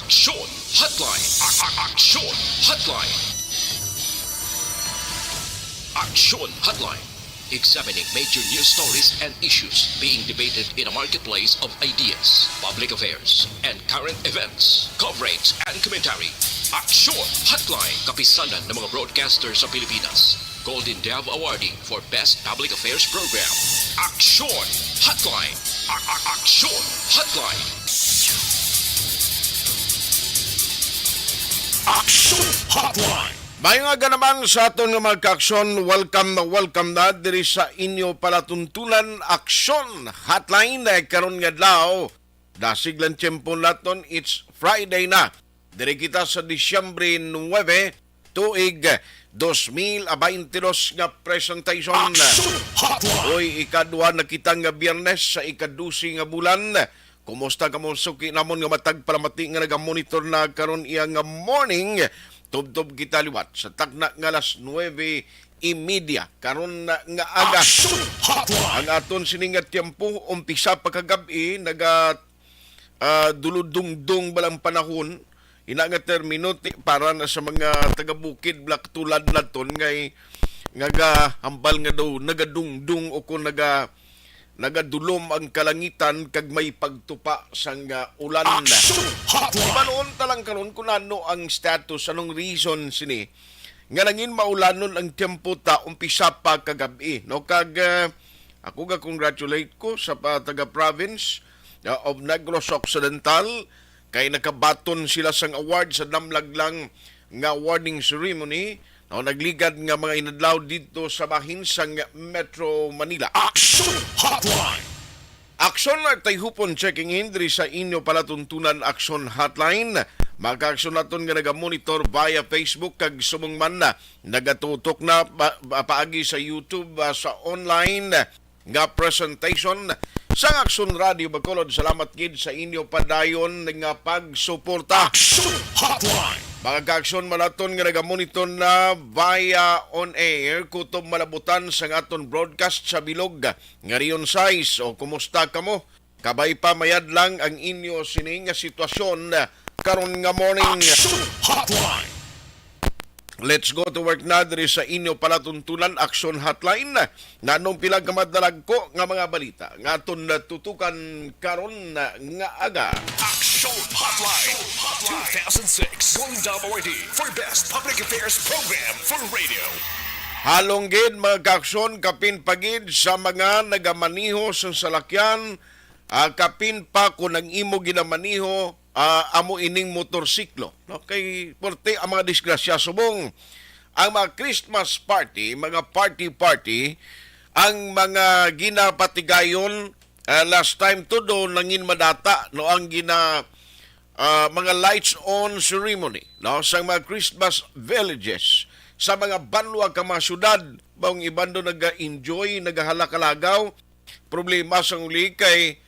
Aksyon Hotline. Aksyon Hotline. Aksyon Hotline. Examining major news stories and issues being debated in a marketplace of ideas, public affairs, and current events. Coverage and commentary. Aksyon Hotline. Kapisanan ng mga broadcasters sa Pilipinas. Golden Dove Awarding for Best Public Affairs Program. Aksyon Hotline. Aksyon Hotline. Aksyon Hotline. May nga naman sa aton nga mga ka-aksyon, welcome na diri sa inyo palatuntunan Aksyon Hotline. Karon nga adlaw, dasig lang tiyempo naton, it's Friday na. Diri kita sa Disyembre 9, tuig 2022 nga presentation. Oy, ikadwa na kita nga Biyernes sa ikadusi nga bulan. Kumusta ka mo suki namon nga matag palamati nga nagamonitor na karon iya nga morning. Tubtob kita liwat sa tagna nga alas 9:30 karon na nga aga. Ang aton sining nga tiyempo umpisa pa kagabi naga duludungdung balang panahon ina nga termino para na sa mga taga-bukid black tulad naton ngay nga hambal nga daw nagadungdung o kung nagadulom ang kalangitan kag may pagtupa sang ulan. Diba noon talang karon kung ano ang status, anong reason sini nga nangin maulanon ang tempo ta umpisa pa kagabi. No, kag ako ga congratulate ko sa taga province of Negros Occidental kay nakabaton sila sang award sa damlaglang nga awarding ceremony. No, nagligad nga mga inadlaw dito sa bahin sang Metro Manila. Aksyon Hotline. Aksyon na tayhupon checking in diri sa inyo palatuntunan Aksyon Hotline. Maka-aksyon naton nga naga-monitor via Facebook kag sumungman na nagatutok na paagi sa YouTube sa online nga presentation sa Aksyon Radio Bacolod. Salamat gid sa inyo padayon nga pagsuporta. Aksyon Hotline. Mga ka-aksyon malaton nga naga-monitor na via on-air kutob malabutan sa aton broadcast sa bilog nga riyon size. O kumusta ka mo? Kabay pa mayad lang ang inyo sining nga sitwasyon karon nga morning. Aksyon Hotline. Let's go to work na diri sa inyo palatuntunan Aksyon Hotline. Nanong pilag kamadalag ko nga mga balita nga aton tutukan karon nga aga. Aksyon Hotline 2006 Golden Dove Awardee for Best Public Affairs Program for Radio. Halong gid mga ka-aksyon kapin pagid sa mga nagamaniho sa salakyan, kapin pa kung nang imo ginamaniho amo ining motorsiklo. No? Kay porte ang mga disgrasya subong ang mga Christmas party, mga party, ang mga ginapatigayon last time to do nangin madata no ang mga lights on ceremony no sa mga Christmas villages sa mga banwa ka mga syudad bang ibando naga-enjoy nagahalak-alagaw problema sa uli kay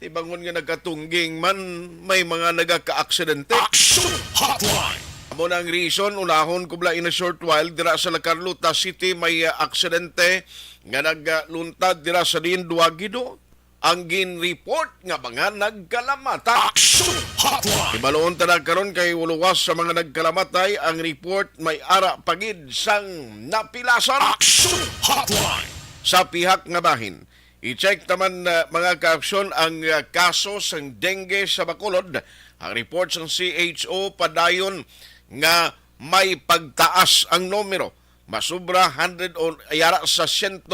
tibangon nga nagkatungging man may mga nagaka-aksidente. Aksyon Hotline. Amo na ang reason unahon kubla in a short while dira sa La Carlota City may aksidente nga nagluntad dira sa Duagido. Ang gin-report nga mga nagkalamata. Aksyon Hotline. Ibaloon ta karon kay uluwas sa mga nagkalamatay. Ang report may ara pagid sang napilasan. Aksyon Hotline. Sa pihak nga bahin. I-check naman mga ka-aksyon ang kaso sang dengue sa Bacolod. Ang report sang CHO padayon nga may pagtaas ang numero. Masubra 100 o ayara sa 196%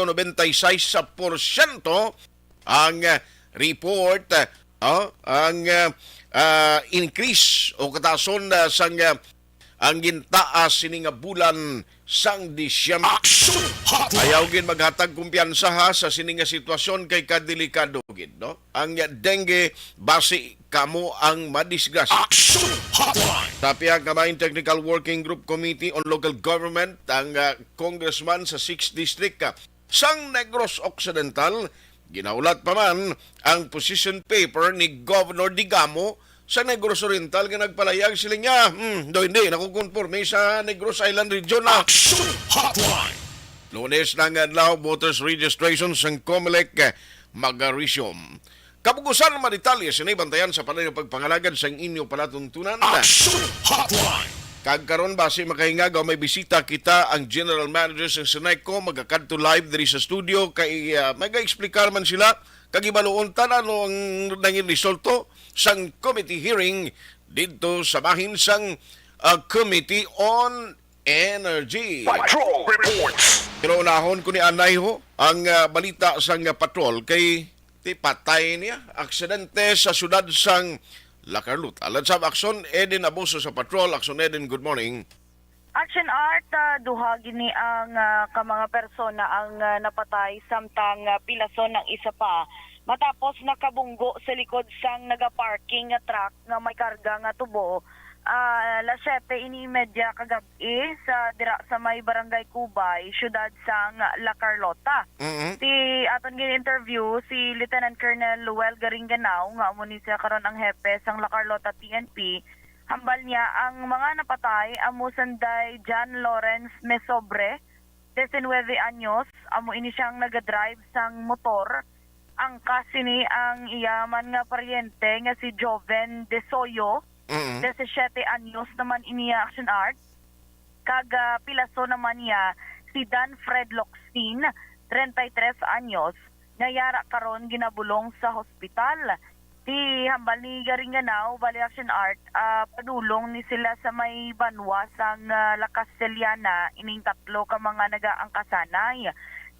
ang report ang increase o katason sang ang gintaas sini nga bulan sang Disyembre. Aksyon Hotline. Ayaw gin maghatag kumpiyansa ha sa sini nga sitwasyon kay kadelikado gid no. Ang dengue base kamo ang madisgrasya. Aksyon Hotline. Tapia Kamain Technical Working Group Committee on Local Government ang congressman sa 6th District sang Negros Occidental ginaulat pa man ang position paper ni Governor Digamo sa Negros Oriental nga nagpalayag sila niya. Hindi, nakukonforme sa Negros Island Region na. Aksyon Hotline. Lunes na nga adlaw, voters registration sa COMELEC mag-resume. Kabugusan naman detalye sinay bantayan sa panay pagpangalagad sa inyo palatuntunan. Action Hotline. Kagkaroon base makahingagaw may bisita kita ang General Manager sa Senayco magakadto live diri sa studio kay mag-explicar man sila kagibaluon tanan ano ang nangin resulto sang committee hearing dito sa bahin sang Committee on Energy. Patrol reports. Pero unahon ko ni Anay ho ang balita sang patrol kay ti patay niya aksidente sa syudad sang La Carlota. Lansab aksyon Eden Abuso sa patrol. Aksyon Eden, good morning. Action Art, duha gini ang ka mga persona ang napatay samtang pilason ng isa pa matapos nakabunggo sa likod sang nagaparking nga truck nga may karga nga tubo. Alas 7:30 kagabi sa dira sa may barangay Kubay, syudad sang La Carlota. Si aton gin-interview si Lieutenant Colonel Luel Garinganao nga amo ni siya karon ang hepe sang La Carlota TNP. Hambal niya ang mga napatay amo sanday John Lawrence Mesobre, 19 anyos, amo ini siyang nagadrive sang motor. Ang kasini ang iyaman nga paryente nga si Joven De Soyo, 17 anyos naman iniya Action Art. Kaga pilaso naman niya si Dan Fred Loxin, 33 anyos, ngayara karon ginabulong sa hospital. Ti hambal ni Garinganao, Bali Action Art, padulong ni sila sa may banwa sang La Castellana, ining tatlo ka mga nagaangkasanay.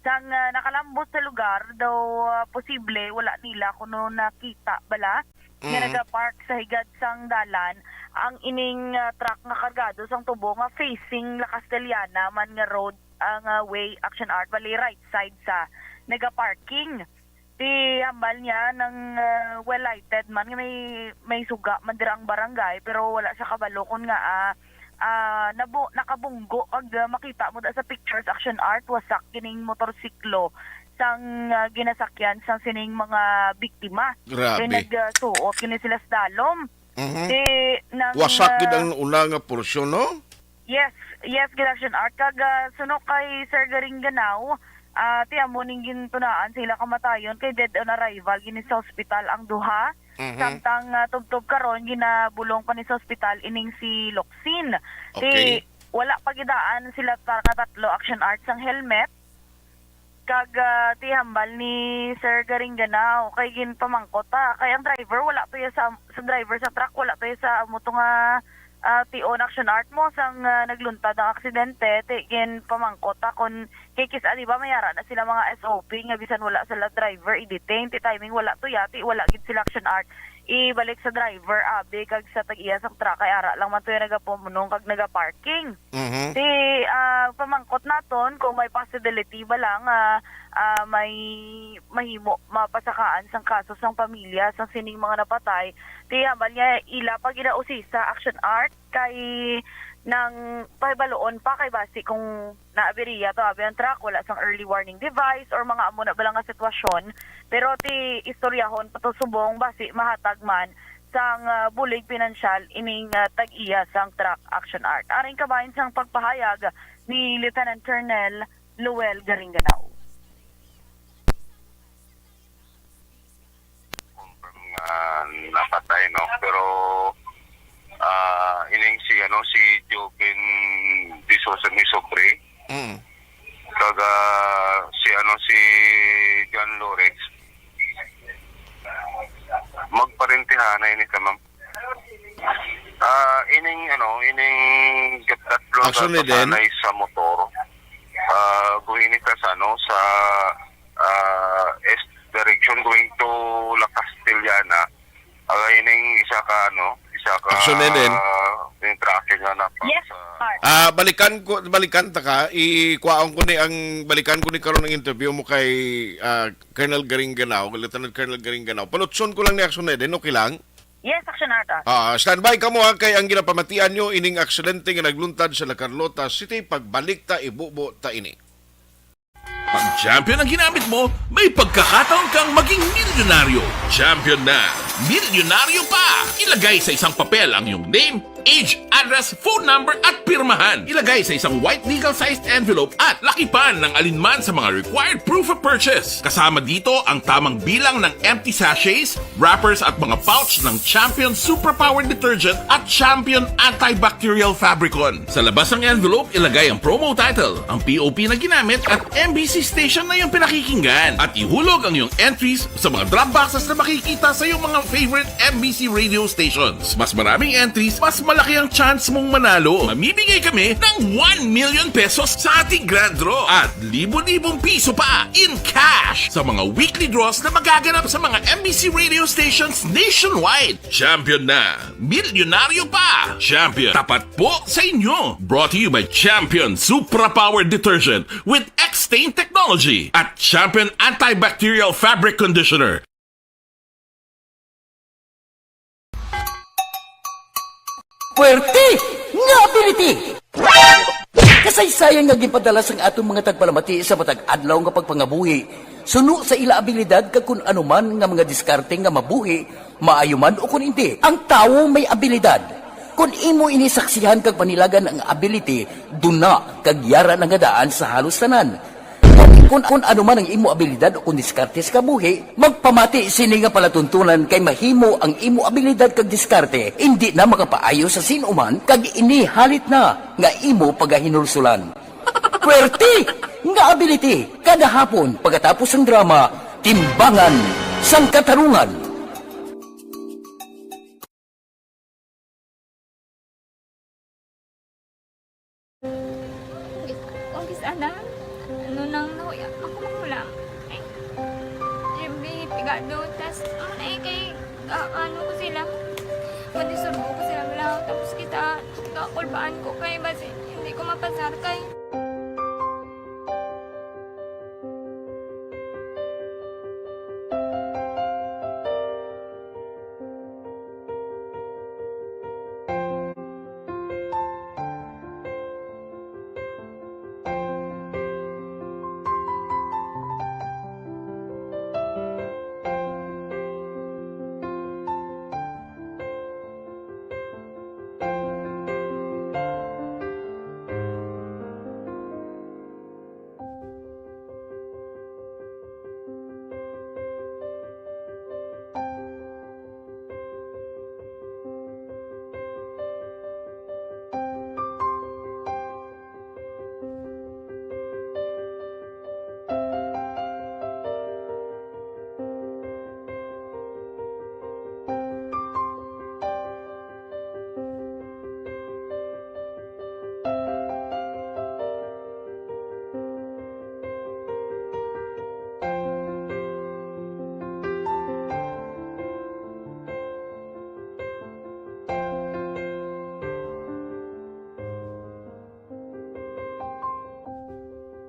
Sang nakalambot sa lugar, daw posible wala nila kuno nakita bala. Nga nagapark sa higad sang dalan ang ining truck nga kargado sang tubo nga facing La Castellana man nga road ang way Action Art bali right side sa nagaparking. Ti hambal niya ng well lighted man nga may suga man dira ang barangay pero wala siya kabalo kun nga nakabunggo ag makita mo da sa pictures Action Art wasak kining motorsiklo sang ginasakyan sang sining mga biktima. Grabe. Nagsuot kini sila sa dalom. Wasak gid ang una nga porsyon, no? Yes, gid Action Art. Kag sunok kay Sir Garinganao, ti amo ning gintunaan sila kamatayon kay dead on arrival gini sa ospital ang duha. Samtang tubtob karon ginabulong pa ni sa ospital ining si Loxin. Okay. Wala pagidaan sila tatlo Action Art sang helmet. Kag ti hambal ni Sir Garinganao kay gin pamangkot kay ang driver wala to sa driver sa truck wala to sa amo to nga ti-on Action Art mo sang nagluntad ang aksidente ti gin pamangkot kon kikis di ba mayara na sila mga SOP nga bisan wala sila driver i-detain ti timing wala to yati wala gid sila Action Art ibalik sa driver abi kag sa tag-iya sa truck kay ara lang man to nagapumunong kag nagaparking. Ti pamangkot naton kung may possibility ba lang may mahimo mapasakaan sang kaso sang pamilya sang sining mga napatay ti hambal niya ila pag sa Action Art kay nang pahibaloon pa kay basi kung naabiriya to abi ang truck wala sang early warning device or mga amo na balang nga sitwasyon pero ti istoryahon pato subong basi mahatag man sang bulig pinansyal ining tag-iya sang truck Action Art. Aring kabahin sang pagpahayag ni Lieutenant Colonel Luel Garinganao. Napatay no pero ining si Joven De Sosa ni Sobre kaga si John Lawrence magparentihan na ini kamam ining tatlo Action ni din sa motor going ka sa sa east direction going to La Castellana ining isa ka Action ni din yung traffic nga na Yes, sir. balikan ta ka ikuaon ko ni balikan ko ni karon ng interview mo kay Colonel Garinganao, Lieutenant Colonel Garinganao. Palutson ko lang ni Action Eden, okay lang? Yes, Action Art. Standby ka mo kay ang ginapamatian nyo ining aksidente nga nagluntad sa La Carlota City pagbalik ta ibubo ta ini. Pag champion ang ginamit mo, may pagkakataon kang maging milyonaryo. Champion na! Milyonaryo pa! Ilagay sa isang papel ang iyong name, age, address, phone number at pirmahan. Ilagay sa isang white legal-sized envelope at lakipan ng alinman sa mga required proof of purchase. Kasama dito ang tamang bilang ng empty sachets, wrappers at mga pouch ng Champion Superpower Detergent at Champion Antibacterial Fabricon. Sa labas ng envelope, ilagay ang promo title, ang POP na ginamit at MBC station na yung pinakikinggan. At ihulog ang iyong entries sa mga drop boxes na makikita sa iyong mga favorite MBC radio stations. Mas maraming entries, mas malaki ang chance mong manalo. Mamimigay kami ng 1 million pesos sa ating grand draw at libo-libong piso pa in cash sa mga weekly draws na magaganap sa mga MBC radio stations nationwide. Champion na, milyonaryo pa. Champion, tapat po sa inyo. Brought to you by Champion Supra Power Detergent with X-Stain Technology at Champion Antibacterial Fabric Conditioner. Puwerte nga ability! Kasaysayan nga gipadala sang atong mga tagpalamati sa matag adlaw nga pagpangabuhi. Suno sa ila abilidad kag kun anuman nga mga diskarte nga mabuhi, maayo man o kun hindi. Ang tawo may abilidad. Kung imo inisaksihan kag panilagan ang ability, duna kag yara na nga daan sa halos tanan. Kung ano man ang imo abilidad o kung diskarte sa kabuhi, magpamati sini nga palatuntunan kay mahimo ang imo abilidad kag diskarte, hindi na makapaayo sa sinuman kag inihalit na nga imo pagahinulsulan. Puwerte nga ability, kada hapon pagkatapos ng drama, Timbangan sang Katarungan. Kung sana, ano nang nauya, ako magulang. Ay, siyempre, pigado, tas, kay, ano ko sila, madisurbo ko sila lang, tapos kita, kakulbaan ko kay, basi, hindi ko mapasar kay.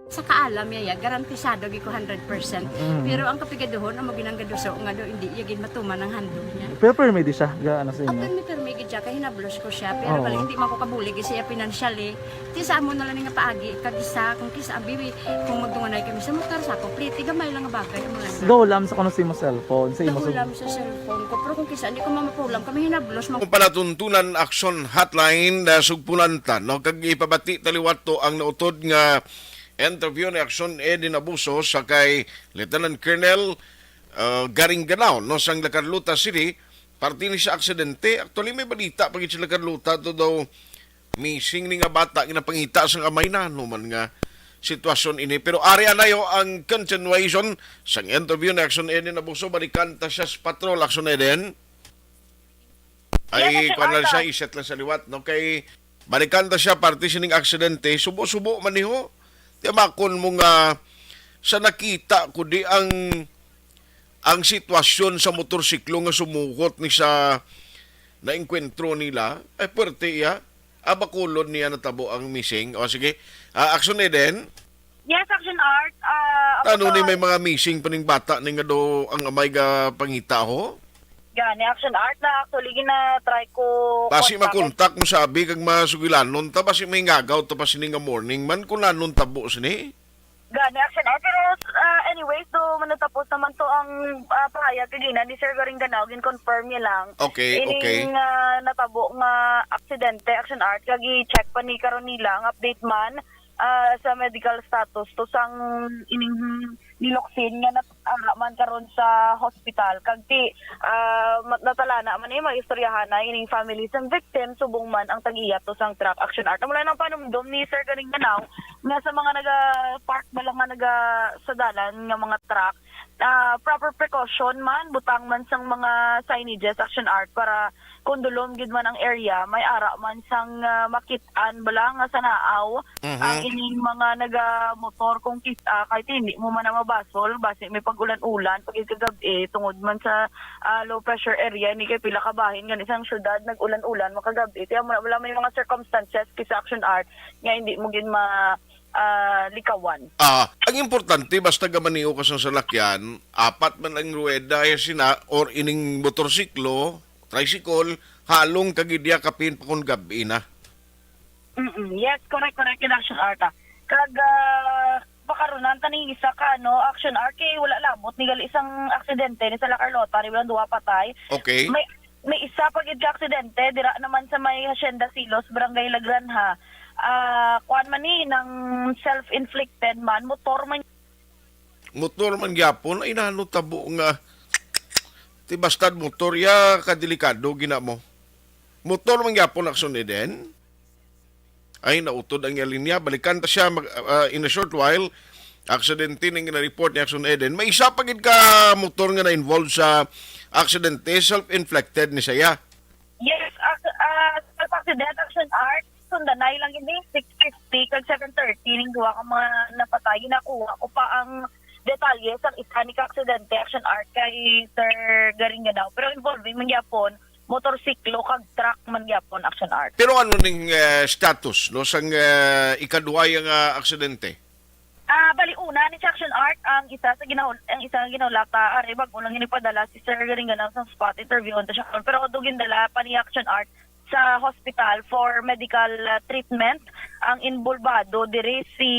Sa kaalam yaya, garantisado gi ko 100%. Pero ang kapigaduhon, ang maginanggado so, nga do, hindi yagin matuman ang handog niya. Pero permedi siya, gaano sa inyo? Apag mi permigid siya, kaya hinablos ko siya. Pero bali, hindi man ko kabulig siya financially. Ti sa amo na lang nga paagi, kagisa, kung kisa abibi, kung magdunganay kami sa motor sa ako, pliti, gamay lang nga bagay. Gawlam sa kuno sa imo cellphone, sa imo Nagulam sa cellphone ko, pero kung kisa, hindi ko mamapulam, kami hinablos. Kung palatuntunan action hotline na sugpunanta, no, kag ipabati taliwat to ang nautod nga interview ni Action Edin Abuso sa kay Lieutenant Colonel Garing Ganaw no sang Lacarluta City, parte ni sa aksidente. Actually may balita pagit sa Lacarluta to daw missing ni nga bata ginapangita sang amay na no man nga sitwasyon ini. Pero area na yo ang continuation sang interview ni Action Edin Abuso. Balikan ta siya sa patrol Action Edin. Ay Yes, kuan lang Arthur. siya iset lang sa liwat no kay balikan ta siya parte sining aksidente. Subo-subo man niho. Tiyamakon mo nga sa nakita ko di ang sitwasyon sa motorsiklo nga sumukot ni sa naengkwentro nila ay puwerte iya abakulon niya natabo ang missing. O sige, Action Eden, Yes, Action Art. ano ni may mga missing paning bata ni nga do ang amay ga pangita ho? Gani, Action Art na actually gina-try ko Basi kontakin. makontak mo sabi kag masugilanon ta basi may ngagaw ta pa sini nga morning man kung nanon tabo sini. Gani action art. Pero anyways, so manatapos naman to ang pahayag kagina ni Sir Garing Ganao, confirm niya lang. Okay, okay. Ining natabo nga aksidente, action art, kagi check pa ni karon nila ang update man sa medical status to sang ining niloksin nga man karon sa hospital. Kagti natalana man ay maistoryahan na ining families ng victim subong man ang tag-iya to sang truck action art. Mula nang panumdom ni Sir Garing Ganao nga sa mga naga-park ba lang nga naga sa dalan nga mga truck, proper precaution man, butang man sang mga signages, action art, para kung dulom gid man ang area, may ara man sang makit-an bala nga sa naaw ang ining mga naga-motor kung kita, kahit hindi mo man na mabasol, base may pag-ulan-ulan, pag ikagabi, tungod man sa low pressure area, ni kay pila kabahin, nga isang syudad, nag-ulan-ulan, makagabi. Kaya wala may mga circumstances kisa action art, nga hindi mo gid likawan. Ang importante, basta gamaniho ka sa salakyan, apat man ang ruweda sina or ining motorsiklo, tricycle, halong kagidya kapin pa kung gabi na. Yes, correct in action art. Kag pakarunan taning isa ka action art kay wala labot ni gali isang aksidente ni sa La Carlota, ri duha patay. Okay. May isa pa gid ka aksidente dira naman sa may Hacienda Silos, Barangay La Granja. Kuan man ni nang self-inflicted man, motor man gyapon ay nano tabo nga ti bastad motor ya kadelikado gina mo. Motor man gyapon aksyon ni den. Ay nautod ang linya, balikan ta siya in a short while. Aksidente ning na-report ni Action Eden. May isa pa gid ka motor nga na-involved sa aksidente, self-inflicted ni saya. Yes, self-accident action art. Sundanay lang hindi 6:50 kag 7:30 ning duha ka mga napatay. Nakuha ko pa ang detalye sa isa ni ka-aksidente action art kay Sir Garing Ganao. Pero involving man gyapon motorsiklo kag truck man gyapon action art. Pero ano ning status no sang ikaduha nga aksidente? Bali una ni action art ang isa nga ginawlata are bag unang inipadala si Sir Garing Ganao sa spot interview on siya. Pero dugin dala pa ni action art sa hospital for medical treatment. Ang involvado diri si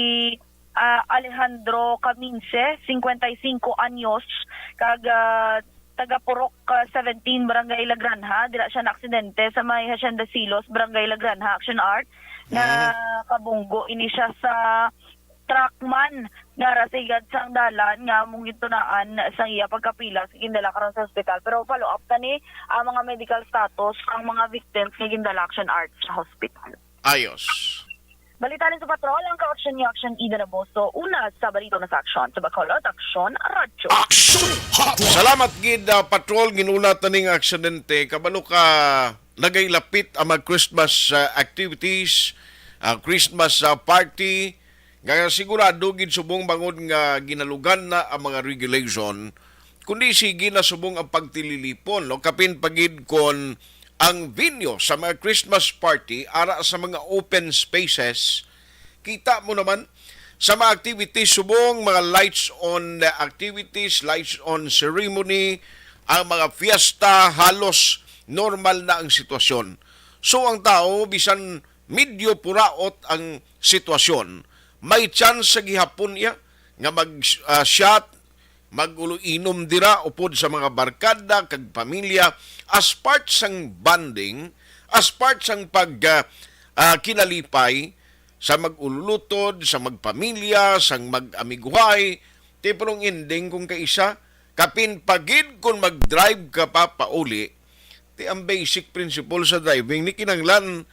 Alejandro Caminse, 55 anyos, kag taga Purok 17, Barangay La Granja. Dira siya na aksidente sa may Hacienda Silos, Barangay La Granja, action art, na kabunggo ini siya sa truckman nga rasigad sang dalan nga mong gitunaan sa iya pagkapila sa gindala karon sa hospital. Pero follow up tani ang mga medical status ang mga victims nga gindala action art sa hospital. Ayos. Balita sa patrol ang ka-action ni Action Ida Naboso. Una sa balito na sa action sa Bacolod Action Radyo. Salamat gid patrol ginulat ning aksidente kabalo ka nagailapit ang mga Christmas activities, Christmas party. Nga sigurado gid subong bangod nga ginalugan na ang mga regulation, kundi sige na subong ang pagtililipon, no? Kapin pagid kon ang venue sa mga Christmas party ara sa mga open spaces. Kita mo naman sa mga activities subong mga lights on activities, lights on ceremony, ang mga fiesta halos normal na ang sitwasyon. So ang tao bisan medyo puraot ang sitwasyon, may chance sa gihapon niya nga mag-shot, mag-ulo-inom dira upod sa mga barkada kag pamilya as part sang bonding, as part sang kinalipay sa mag-ululutod, sa magpamilya, sang mag-amiguhay. Tipong ending kung kaisa, kapin pagid kung mag-drive ka pa pauli, ang basic principle sa driving ni kinanglan,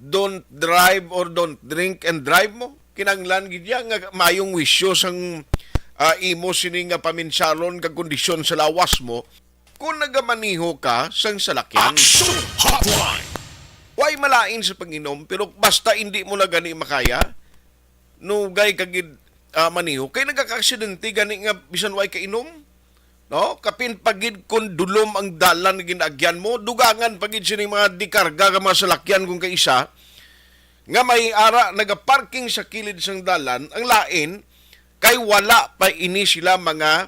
don't drive or don't drink and drive mo. Kinanglan gidya nga mayong wisyo sang imo sini nga paminsalon kag kondisyon sa lawas mo kung nagamaniho ka sang salakyan. Way malain sa panginom pero basta hindi mo na gani makaya nugay kagid maniho kay nagaka-aksidente gani nga bisan way kainom, no? Kapin pagid kun dulom ang dalan ginagyan mo, dugangan pagid sini mga dikarga ka mga salakyan kung kaisa nga may ara nagaparking sa kilid sang dalan, ang lain kay wala pa ini sila mga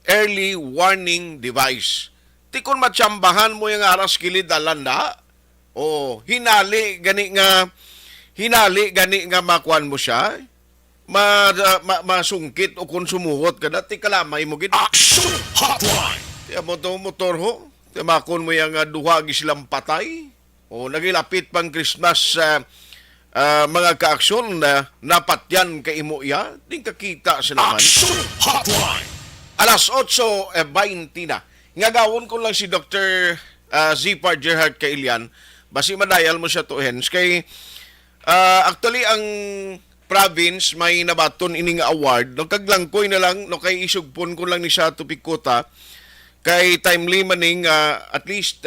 early warning device. Ti kun matsambahan mo yung aras kilid dalan na, o hinali gani nga makuan mo siya, masungkit o kung sumuhot ka dati kalamay mo gid. Action Hotline. Tiya mo to motor ho. Tiya makon mo yung duha silang patay. O nagilapit pang Christmas mga kaaksyon na napatyan kay imo iya. Ding kakita sa naman. Action Hotline. Alas 8:20 na. Ngagawon ko lang si Dr. Zipar Gerhard Kailian. Basi madayal mo siya to hens. Kay actually ang province may nabaton ining award. No kaglangkoy na lang no kay isugpon ko lang ni siya tupikuta. Kay timely maning at least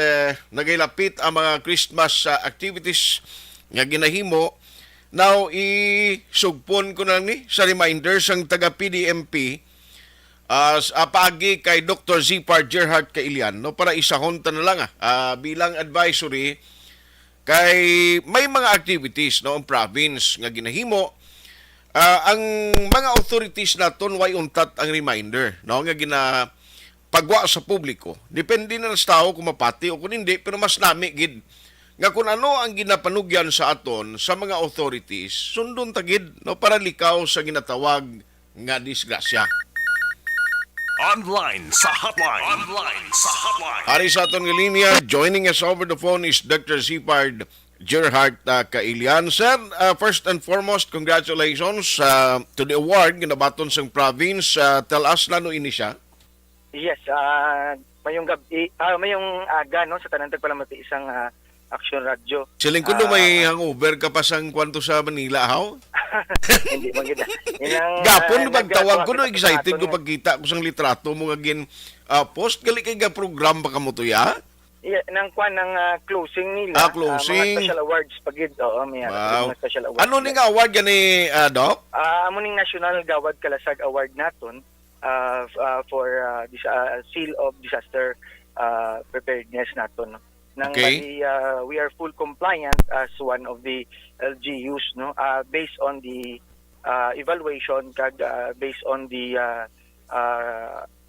nagailapit ang mga Christmas activities nga ginahimo. Now isugpon ko lang ni sa reminder sang taga PDMP pagi kay Dr. Zipar Gerhard Kailian no para isahon ta na lang bilang advisory kay may mga activities no ang province nga ginahimo. Ang mga authorities naton way untat ang reminder no nga pagwa sa publiko. Depende na sa tao kung mapati o kung hindi, pero mas nami gid nga kung ano ang ginapanugyan sa aton sa mga authorities, sundon tagid no para likaw sa ginatawag nga disgrasya. Online sa hotline. Online sa hotline. Ari sa aton nga linya, joining us over the phone is Dr. Zipard Gerhard Kailian. Sir, first and foremost, congratulations to the award ginabaton sa province. Tell us lano ini siya. Yes, mayong gabi, mayong aga no sa tanan tagpalamati isang Action Radio. Siling kuno may hangover ka pa sang kwanto sa Manila, how? Hindi maganda. Gapon pagtawag ko no, excited ko pagkita ko sang litrato mo nga post gali kay ga program pa kamo to ya? Yeah, nang kwan ng closing nila. Closing. Mga special awards pagid. Oo, may Wow. mga special awards. Ano ning award gani, Doc? Amo ning National Gawad Kalasag Award naton for this Seal of Disaster Preparedness naton. No? Nang Okay. we are full compliant as one of the LGUs no based on the evaluation kag based on the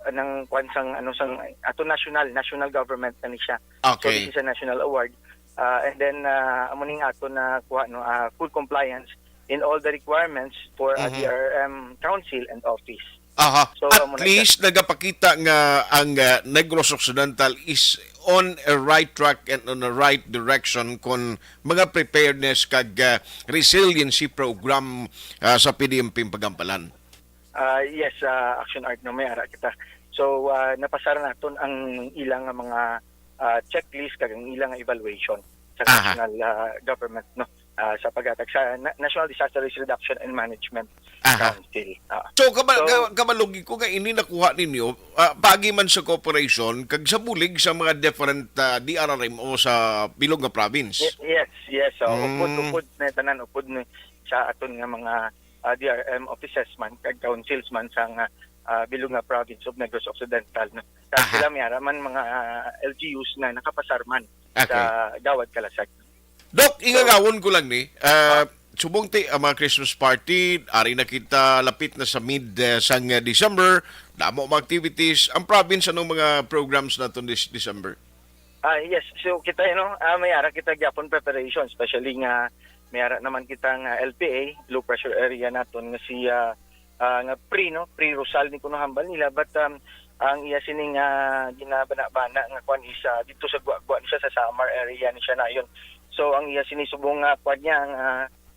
ng kwansang ano sang ato national government na ni siya. So Okay. this is a national award and then amo ning ato na kuha no full compliance in all the requirements for a DRM council and office. Aha. So, At muna least nagapakita nga ang Negros Occidental is on a right track and on a right direction kon mga preparedness kag resiliency program sa PDMP Pagampalan. Yes, Action Art no may ara kita. So napasara naton ang ilang mga checklist kag ang ilang evaluation sa national government no sa paghatag sa National Disaster Risk Reduction and Management Council. So kamalugi ko nga ini nakuha ninyo pagi man sa corporation kag sa bulig sa mga different DRRM o sa bilog nga province. Yes. So upod na tanan upod ni sa aton nga mga DRM offices man kag councils man sa bilog nga province of Negros Occidental no. Sila may araman mga LGUs na nakapasar man sa Gawad Kalasag. Dok, ingagawon ko lang ni. Subong ti ang mga Christmas party, ari na kita lapit na sa mid sang December, damo mga activities. Ang province anong mga programs naton this December? Yes, so kita may ara kita gyapon preparation, especially nga may ara naman kita nga LPA, low pressure area naton nga si nga pre-Rosal ni kuno hambal nila but ang iya sining ginabana-bana nga kwan isa dito sa Guagua siya sa Samar area ni siya na yon. So ang iya sinisubong kwan niya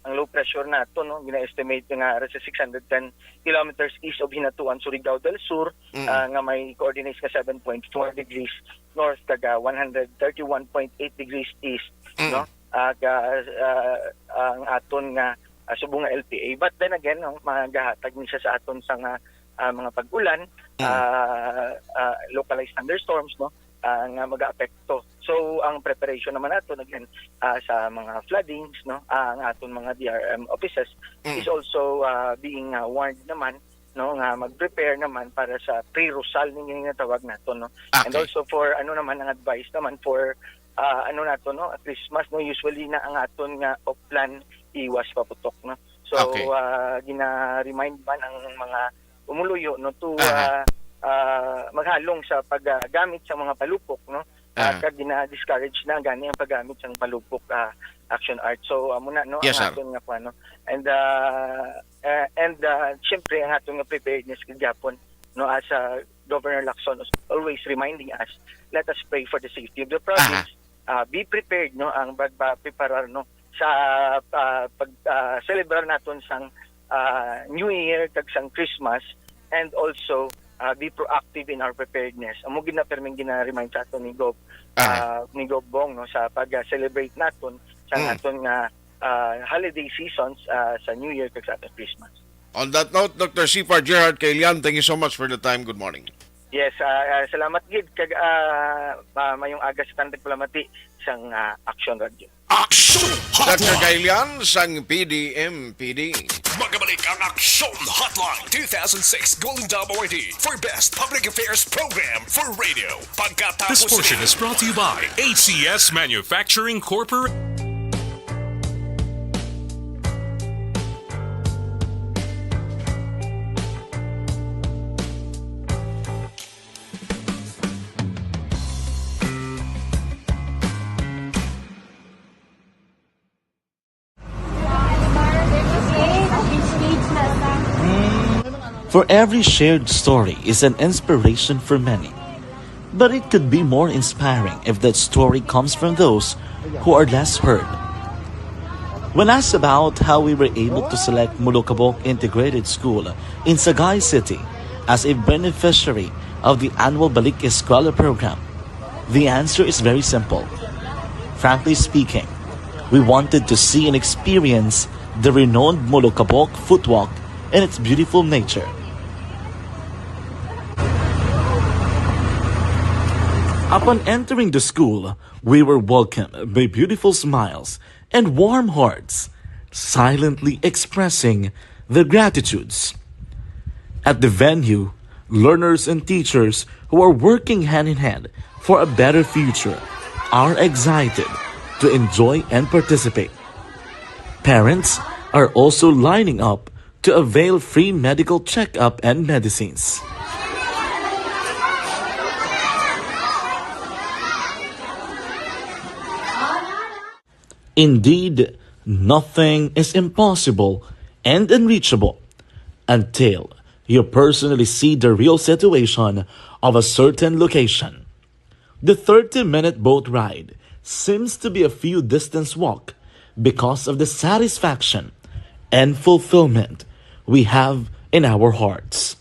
ang low pressure nato no gina-estimate nga sa 610 kilometers east of Hinatuan, Surigao del Sur nga may coordinates ka 7.4 degrees north kaga 131.8 degrees east no ang aton nga subong nga LPA but then again no magahatag ni siya sa aton sa mga pag-ulan localized thunderstorms no nga mag-aapekto. So ang preparation naman nato again sa mga floodings no ang aton mga DRM offices is also being warned naman no nga mag-prepare naman para sa pre-Rosal ning tawag nato no. And also for naman ang advice naman for nato no Christmas no usually na ang aton nga off-plan iwas paputok no. So gina-remind man ang mga umuluyo no to maghalong sa paggamit sa mga palupok no kag gina-discourage na gani ang paggamit sang palubok action art. So amo na no Yes, ang sir. aton nga kuno. And syempre ang aton nga preparedness kag Japon no, as Governor Lacson is always reminding us, let us pray for the safety of the province. Be prepared no ang pagpapreparar no sa celebrar naton sang New Year kag sang Christmas, and also be proactive in our preparedness. Amo gina-perming gina-remind sa aton ni Gov Bong no sa pag-celebrate naton sa aton nga holiday seasons sa New Year kag sa aton Christmas. On that note, Dr. Sipar Gerard Kailian, thank you so much for the time. Good morning. Yes, salamat gid kag mayong aga sa Tandag Palamati sang Action Radio. Action Dr. Hotline! Kailian, sang PDMPD. Magabalik ang Action Hotline 2006 Golden Dome Awardee for Best Public Affairs Program for Radio. Pagkatapos This portion is brought to you by ACS Manufacturing Corporation. For every shared story is an inspiration for many. But it could be more inspiring if that story comes from those who are less heard. When asked about how we were able to select Mulukabok Integrated School in Sagay City as a beneficiary of the annual Balik Eskwela program, the answer is very simple. Frankly speaking, we wanted to see and experience the renowned Mulukabok footwalk in its beautiful nature. Upon entering the school, we were welcomed by beautiful smiles and warm hearts, silently expressing their gratitudes. At the venue, learners and teachers who are working hand in hand for a better future are excited to enjoy and participate. Parents are also lining up to avail free medical checkup and medicines. Indeed, nothing is impossible and unreachable until you personally see the real situation of a certain location. The 30-minute boat ride seems to be a few distance walk because of the satisfaction and fulfillment we have in our hearts.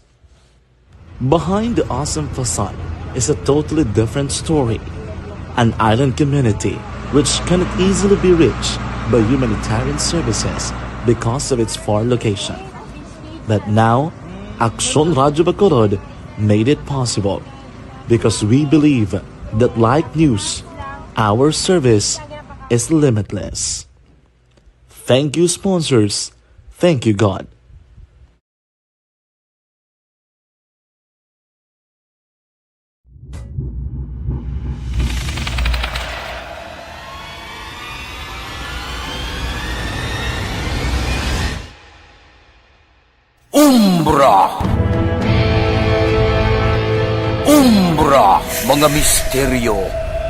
Behind the awesome facade is a totally different story. An island community which cannot easily be reached by humanitarian services because of its far location. But now, Action Radio Bacolod made it possible because we believe that like news, our service is limitless. Thank you, sponsors. Thank you, God. Umbra, mga misteryo,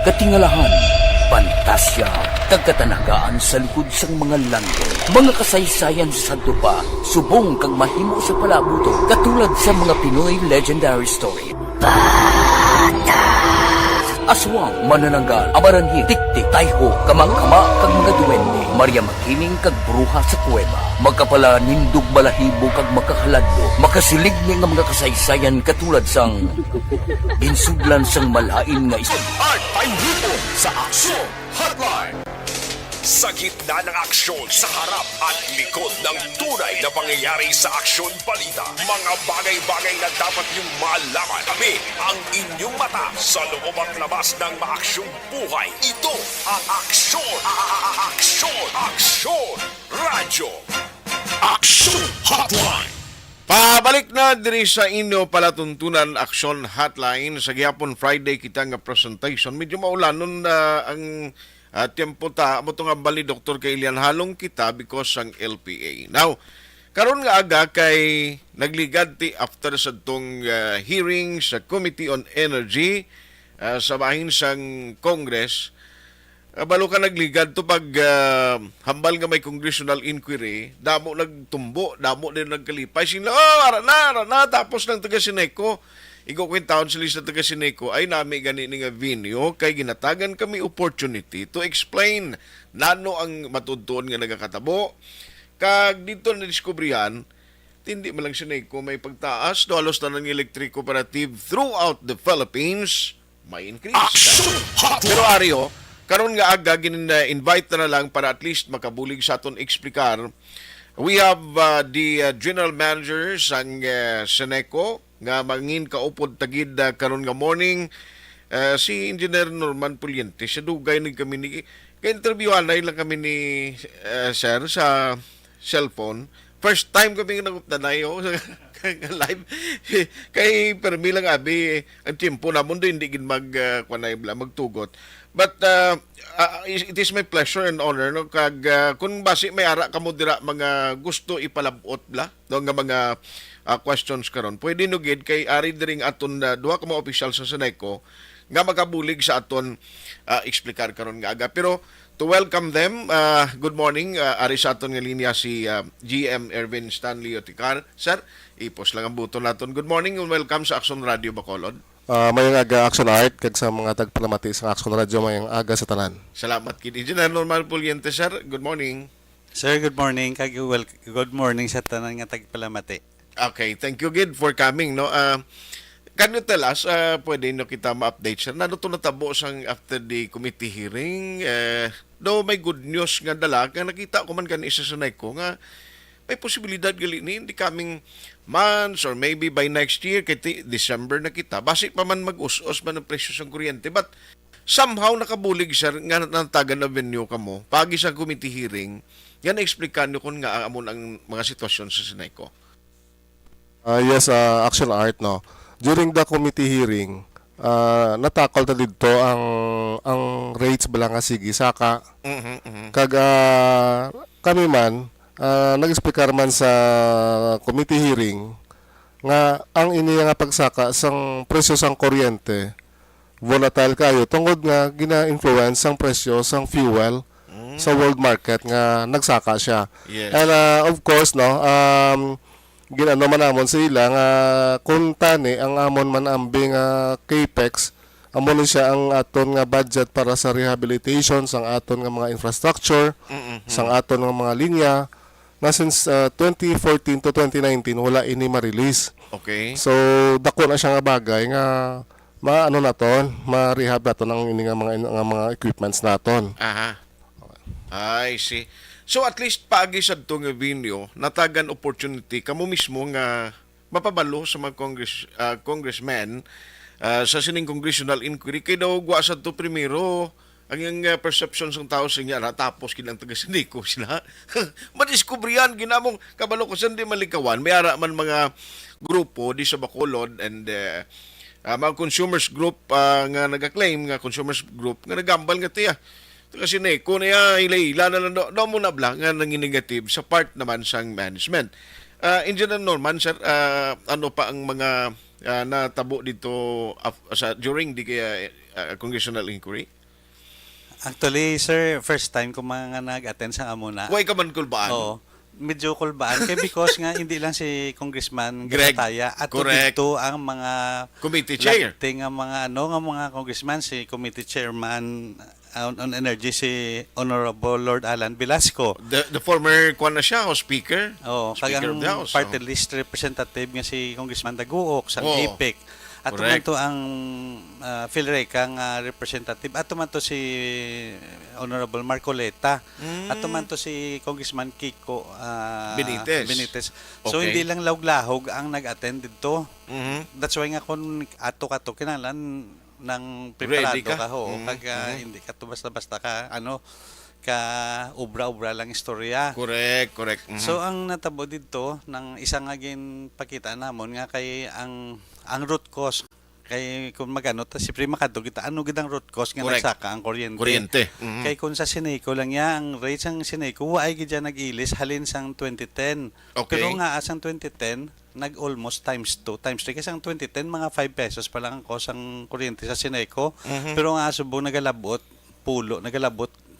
katingalahan, pantasya, kagkatanagaan sa likod sang mga lando, mga kasaysayan sa dupa, subong kag mahimo sa palabuto, katulad sa mga Pinoy legendary story. Aswang, manananggal, amaranhit, tiktik, tayho, kamang-kama, kag mga duwende, Maria Makining kag bruha sa kuweba, magkapala nindog balahibo kag makahaladlo, makasilig ni nga mga kasaysayan katulad sang ginsudlan sang malain nga isang Art Panghipo sa Action Hotline. Sa gitna ng aksyon, sa harap at likod ng tunay na pangyayari sa aksyon balita, mga bagay-bagay na dapat niyong malaman. Kami ang inyong mata sa loob at labas ng maaksyong buhay. Ito ang Aksyon! Aksyon! Aksyon! Radyo! Action Hotline! Pabalik na diri sa inyo palatuntunan Action Hotline sa gihapon Friday kita nga presentation. Medyo maulanon na ang tiempo ta mo nga bali Dr. Kailian halong kita because ang LPA. Now, karon nga aga kay nagligad ti after sa tong hearing sa Committee on Energy sa bahin sang Congress, balo ka nagligad to pag hambal nga may congressional inquiry, damo nagtumbo, damo din nagkalipay. Sila, ara na, tapos ng taga Sineco. Ikaw kwentaon sa lista taga Sineco, ay nami gani nga venue, kay ginatagan kami opportunity to explain nano ang matudtuon nga nagakatabo. Kag dito na diskubrihan, hindi man lang Sineco may pagtaas, do halos na ng electric cooperative throughout the Philippines, may increase. Pero Ario, karon nga aga invite na lang para at least makabulig sa aton eksplikar. We have the general manager sang Sineco nga mangin kaupod tagid karon nga morning, si Engineer Norman Puliente. Siya dugay ni kami ni ka-interviewan lang kami ni sir sa cellphone. First time kami naguptanay live kay permi lang abi ang tiempo namon do hindi gid magtugot. But it is my pleasure and honor no kag kun basi may ara kamo dira mga gusto ipalabot bla no nga mga questions karon. Pwede no gid kay ari diring aton duha ka mga opisyal sa Sineco nga makabulig sa aton eksplikar karon nga aga. Pero to welcome them, good morning, ari sa aton nga linya si GM Erwin Stanley Oticar. Sir, ipos lang ang buto naton. Good morning and welcome sa Action Radio Bacolod. Mayang aga Action Art kag sa mga tagpalamati sa Action Radio mayang aga sa tanan. Salamat kid Engineer Norman Puliente, sir. Good morning. Sir, good morning. Kag good morning sa tanan nga tagpalamati. Okay, thank you gid for coming no. Can you tell us, pwede no kita ma-update sir, nano to natabo sang after the committee hearing, do may good news nga dala, nga nakita ko man kan isa sa Sineco nga may posibilidad gali ni hindi coming months or maybe by next year, kay December na kita, basic pa man mag-us-us man ang presyo sa kuryente, but somehow nakabulig sir nga natagan na venue ka mo, pagi sa committee hearing, yan na-explican nyo kung nga amon ang mga sitwasyon sa Sineco. Yes, Action Art no. During the committee hearing, natakol ta didto ang rates bala nga sige saka. Kag kami man nag-explicar man sa committee hearing nga ang ini nga pagsaka sang presyo sang kuryente volatile kayo tungod nga gina-influence ang presyo sang fuel sa world market nga nagsaka siya. Yes. And of course no, ginano man namon sila nga kung tani ang amon man ambing capex amon siya ang aton nga budget para sa rehabilitation sang aton nga mga infrastructure, sang aton nga mga linya na since 2014 to 2019 wala ini ma-release. Okay. So dako na siya nga bagay nga maano naton, ma-rehab naton ang ini nga mga equipments naton. Aha. I see. So at least paagi sa itong venue, natagan opportunity kamo mismo nga mapabalo sa mga congressmen sa sining congressional inquiry kay daw guwa sa to primero ang yung perception ng tao sa niya natapos kinang taga Sineco sila. Madiskubrihan ginamong kabalo ko sandi malikawan may ara man mga grupo di sa Bacolod and mga consumers group nga nagaklaim nga consumers group nga nagambal nga tiya kasi Sineco na ila na lang daw mo na blang nga nang negative sa part naman sang management. Engineer Norman, sir, ano pa ang mga natabo dito during the congressional inquiry? Actually, sir, first time ko mga nag-attend sa Amuna. Huwag ka man kulbaan? Oo. Medyo kulbaan. Kaya because nga, hindi lang si Congressman Greg, Gataya. At correct. dito ang mga committee chair. Nga mga congressman, si committee chairman on energy, si Honorable Lord Alan Velasco. The former kwan na siya, o speaker? Oo. Speaker of the House. Party list representative nga si Congressman Daguok sa APEC. At tuman to ang PhilReca nga representative. At tuman to si Honorable Marcoleta. At tuman to si Congressman Kiko Benitez. So Okay. hindi lang lahog ang nag-attend dito. That's why nga kung ato kinalan ng preparado ka ho. Hindi ka to basta-basta ka ka ubra-ubra lang istorya. Correct. So ang natabo dito ng isang agin pakita namon nga kay ang root cause kay kung magano ta siyempre makadto kita ano gid ang root cause nga Correct. nagsaka ang kuryente. Kuryente. Mhm. Kay kung sa Sineco lang ya ang rates ang Sineco wa ay gid dyan nag-ilis halin sang 2010. Okay. Pero nga asang 2010 nag-almost times 2, times 3. Kasi ang 2010, mga 5 pesos pa lang ang cost ang kuryente sa Sineco. Pero nga subong nagalabot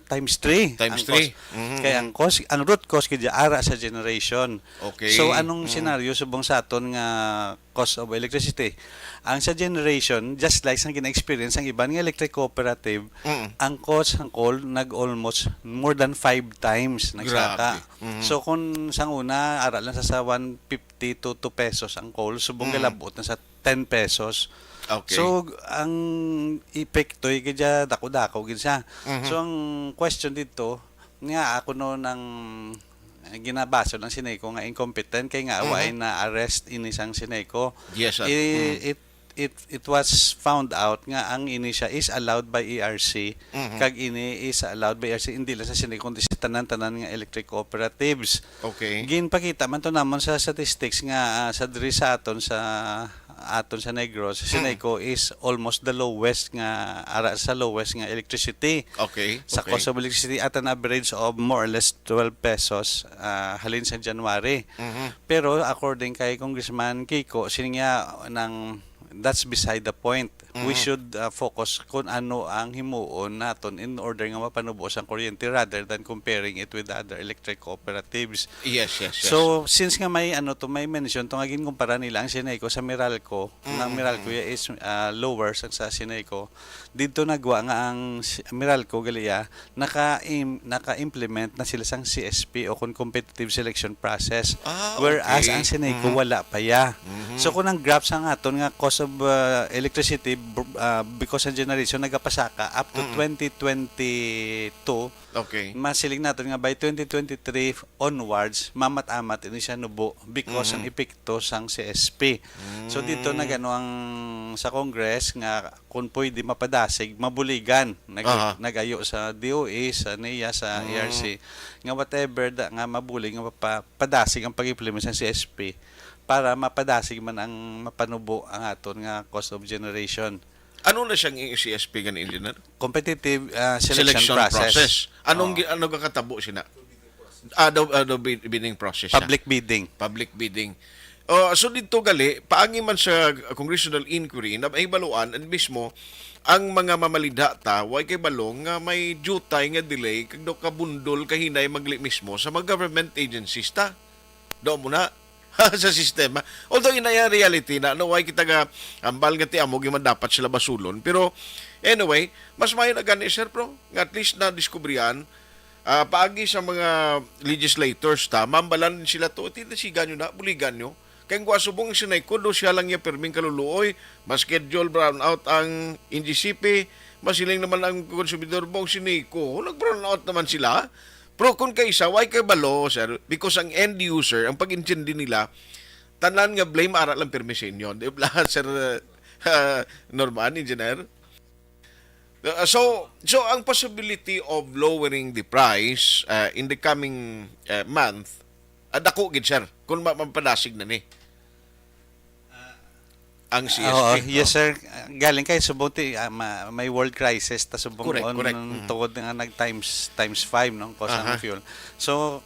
times 3. Times ang cost. 3. Kaya ang root cause kaya ara sa generation. Okay. So anong senaryo subong sa aton nga cost of electricity? Ang sa generation, just like sang gina-experience ang iban nga electric cooperative, ang cost ang coal nag-almost more than 5 times nagsaka. So kung sang una, ara lang sa 150 to 2 pesos ang coal, subong galabot na sa 10 pesos. Okay. So, ang epekto ay kaya dako-dako gid siya. So, ang question dito, nga ako no ng ginabaso ng Sineco nga incompetent kay nga away na arrest ini sang Sineco. Yes, sir. It was found out nga ang ini siya is allowed by ERC kag ini is allowed by ERC hindi lang sa Sineco kundi sa tanan-tanan nga electric cooperatives. Okay. Ginpakita man to namon sa statistics nga sa diri sa aton sa Negros, Sineco is almost the lowest nga ara sa lowest nga electricity. Okay. Sa cost of electricity at an average of more or less 12 pesos halin sa January. Pero according kay Congressman Kiko, sininga ng that's beside the point. We should focus kung ano ang himuon naton in order nga mapanubos ang kuryente rather than comparing it with other electric cooperatives. Yes. So since nga may may mention to nga ginkumpara nila ang Sineco sa Meralco, ang Meralco is lower sa Sineco. Dito nagwa nga ang Meralco galiya naka-implement na sila sang CSP o competitive selection process. Whereas ang Sineco wala pa ya. So kung ang graph sa aton nga cost of electricity because ang generation nagapasaka up to 2022. Okay. Masiling natin nga by 2023 onwards mamat-amat ini siya nubo because ang epekto sang CSP. So dito nagano ang sa Congress nga kung pwede mapadasig mabuligan nagayo sa DOE sa NEA sa ERC nga whatever nga mabulig nga padasig ang pag-implement sa CSP para mapadasig man ang mapanubo ang aton nga cost of generation. Ano na siyang CSP gan engineer? Competitive selection process. Ano kakatabo sina? Bidding process siya. Public bidding. Public bidding. So dito gali, paangi man sa congressional inquiry na mahibaluan and mismo ang mga mamalidha ta way kay balong nga may jutay nga delay kag do kabundol kahinay magli mismo sa mga government agencies ta. Do mo na sa sistema. Although inaya reality na way kita nga ambal nga ti amo gyud dapat sila basulon. Pero anyway, mas mayo na gani sir pro nga at least na diskubrihan paagi sa mga legislators ta mambalan sila to tinasigan nyo na buligan nyo kaya kung asubong Sineco do siya lang yung perming kaluluoy mas schedule brown out ang NGCP masiling naman ang konsumidor bong Sineco nag brown out naman sila. Pero kung kaisa, why kay balo, sir? Because ang end user, ang pag-intindi nila, tanan nga blame ara lang permission yun. Di ba, sir Norman, engineer? So ang possibility of lowering the price in the coming month, dako gid sir, kung mapadasig na ni. Ang CSP. Yes sir, galing kay subong may world crisis ta subong correct. tungod nga nag times 5 no cost ng fuel. So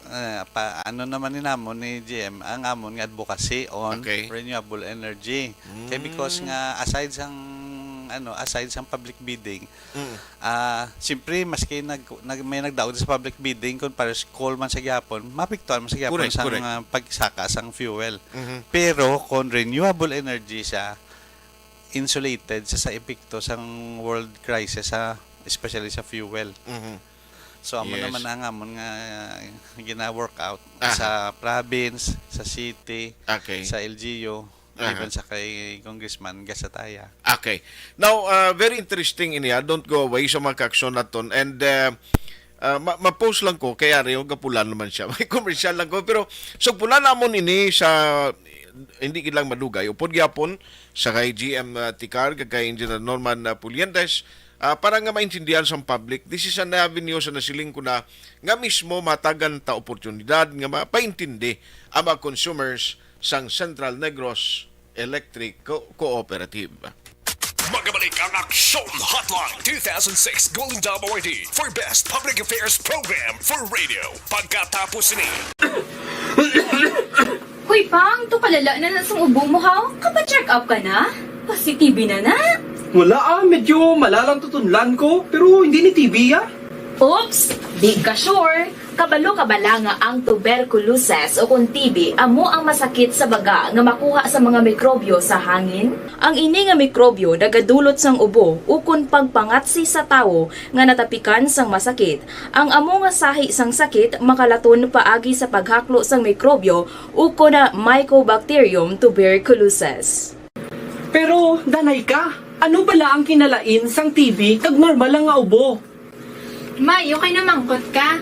ano naman ni namon ni GM ang amon nga advocacy on renewable energy. Kay because nga aside sang public bidding, siyempre maski may nagdaog sa public bidding kung para coal man sa gyapon, mapiktuan man sa gyapon sang pagsaka sang fuel. Pero kung renewable energy siya, insulated sa epekto sang world crisis especially sa fuel. So amo naman ang amon nga gina-work out sa province, sa city, sa LGU, even sa kay Congressman Gasataya. Okay. Now, very interesting iniya. Don't go away sa mga kaksyon naton. And ma-post lang ko, kaya rin yung kapulan naman siya. May commercial lang ko. Pero, so pula namon ini sa, hindi kilang madugay. Upod gyapon sa kay GM Tikar, kay Engineer Norman Pulientes, para nga maintindihan sa public, this is an avenue sa nasiling ko na nga mismo matagan ta oportunidad nga mapaintindi ang mga consumers sang Central Negros Electric Cooperative. Magabalik ang Aksyon Hotline 2006 Golden Dome Awardee for Best Public Affairs Program for Radio. Pagkatapos ni Hoy, Pang, to kalala na nasang ubo mo, ha? Kapa-check up ka na? Positive na na? Wala medyo malalang tutunlan ko, pero hindi ni TV Oops! Di ka sure. Kabalo-kabala nga ang tuberculosis o kung TB amo ang masakit sa baga nga makuha sa mga mikrobyo sa hangin. Ang ini nga mikrobyo nagadulot sang ubo ukon pagpangatsi sa tawo nga natapikan sang masakit. Ang amo nga sahi sang sakit makalaton paagi sa paghaklo sang mikrobyo ukon na Mycobacterium tuberculosis. Pero, danay ka, ano bala ang kinalain sang TB kag normal lang nga ubo? Mayo kay namangkot ka.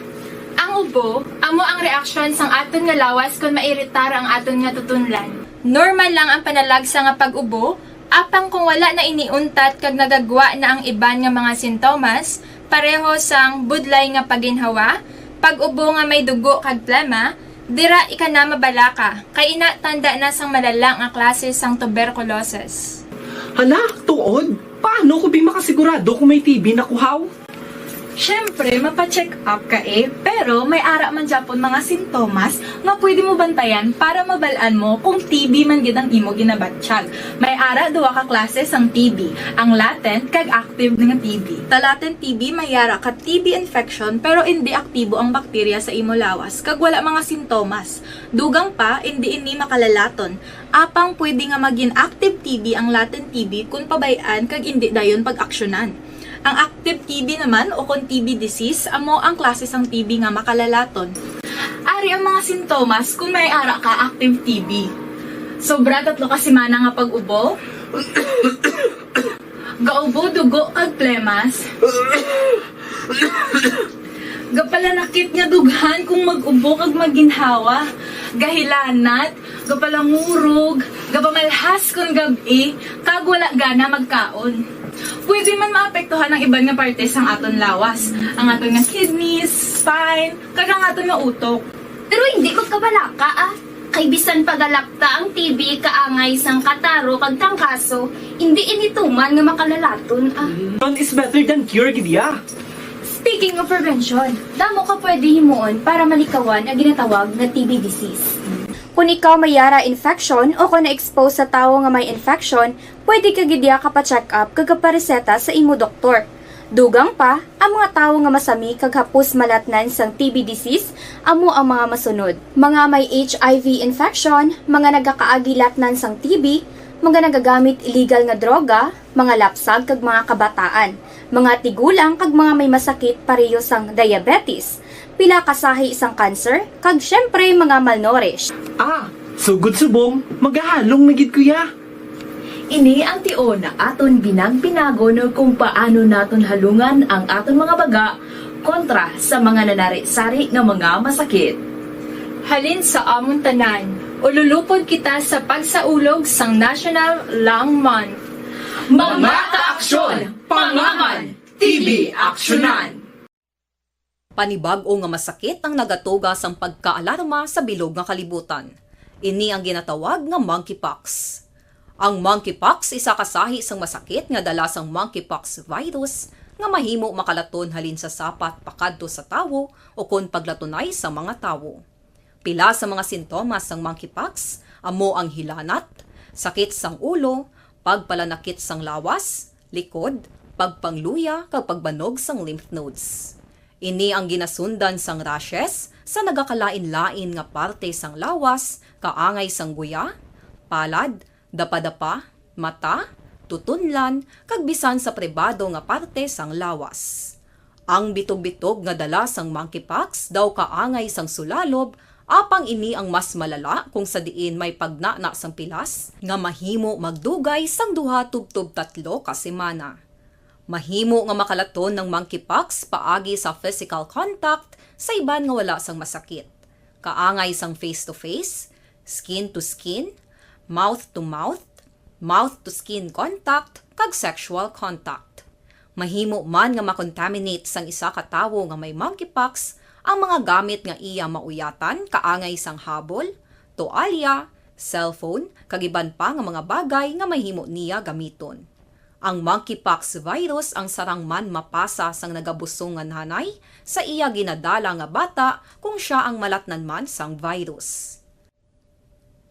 Ang ubo, amo ang reaksyon sang aton nga lawas kung mairitar ang aton nga tutunlan. Normal lang ang panalagsa nga pag-ubo, apang kung wala na iniuntat kag nagagwa na ang iban nga mga sintomas, pareho sang budlay nga paginhawa, pag-ubo nga may dugo kag plema, dira ika na mabala ka, kay ina tanda na sang malala nga klase sang tuberculosis. Hala, tuod? Paano ko makasigurado kung may TB na kuhaw? Siyempre, mapacheck up ka pero may ara man Japon mga sintomas nga pwede mo bantayan para mabalaan mo kung TB man gid ang imo ginabatsyag. May ara duwa ka klase sang TB, ang latent kag active nga TB. Ta latent TB may ara ka TB infection pero hindi aktibo ang bakterya sa imo lawas kag wala mga sintomas. Dugang pa hindi ini makalalaton. Apang pwede nga maging active TB ang latent TB kung pabayaan kag hindi dayon pag-aksyonan. Ang active TB naman o kung TB disease, amo ang klase sang TB nga makalalaton. Ari ang mga sintomas kung may ara ka active TB. Sobra 3 ka semana nga pag-ubo, gaubo, dugo, kag plemas, gapalanakit nga dughan kung mag-ubo kag maginhawa, gahilanat, gapalangurog, gapamalhas kung gabi, kag wala gana magkaon. Pwede man maapektuhan ang iban nga parte sang aton lawas, ang aton nga kidneys, spine, kag ang aton nga utok. Pero hindi magkabala ka Kay bisan pagalakta ang TB kaangay sang kataro kag tangkaso, hindi inituman nga makalalaton None is better than cure gidya. Speaking of prevention, damo ka pwede himuon para malikawan ang ginatawag na TB disease. Kung ikaw may yara infection o kung na-expose sa tao nga may infection, pwede ka gidya ka pa-check up kag pareseta sa imo doktor. Dugang pa, ang mga tao nga masami kag hapos malatnan sang TB disease, amo ang mga masunod. Mga may HIV infection, mga nagakaagilatnan sang TB, mga nagagamit illegal nga droga, mga lapsag kag mga kabataan, mga tigulang kag mga may masakit pareho sang diabetes, pila kasahi isang cancer, kag syempre mga malnourished. Sugod subong, magahalong nagid kuya. Ini ang tiyon na aton binag-binago no kung paano naton halungan ang aton mga baga kontra sa mga nanari-sari ng mga masakit. Halin sa amon tanan, ululupod kita sa pagsaulog sang National Lung Month. Mga kaaksyon, pangaman, TB aksyonan! Panibag-o nga masakit ang nagatugas ang pagkaalarma sa bilog nga kalibutan. Ini ang ginatawag nga monkeypox. Ang monkeypox isa kasahi sang masakit nga dala sang monkeypox virus nga mahimo makalaton halin sa sapat pakadto sa tawo o kon paglatunay sa mga tawo. Pila sa mga sintomas sang monkeypox amo ang hilanat, sakit sang ulo, pagpalanakit sang lawas, likod, pagpangluya kag pagbanog sang lymph nodes. Ini ang ginasundan sang rashes sa nagakalain-lain nga parte sang lawas, kaangay sang guya, palad, dapadapa, mata, tutunlan, kag bisan sa pribado nga parte sang lawas. Ang bitog-bitog nga dala sang monkeypox daw kaangay sang sulalob, apang ini ang mas malala kung sa diin may pagnana sang pilas nga mahimo magdugay sang 2 tubtob 3 ka semana. Mahimo nga makalaton ng monkeypox paagi sa physical contact sa iban nga wala sang masakit. Kaangay sang face-to-face, skin-to-skin, mouth-to-mouth, mouth-to-skin contact, kag sexual contact. Mahimo man nga makontaminate sang isa ka tawo nga may monkeypox ang mga gamit nga iya mauyatan kaangay sang habol, toalya, cellphone, kag iban pa nga mga bagay nga mahimo niya gamiton. Ang monkeypox virus ang sarangman mapasa sang nagabusong nga hanay sa iya ginadala nga bata kung siya ang malatnan man sang virus.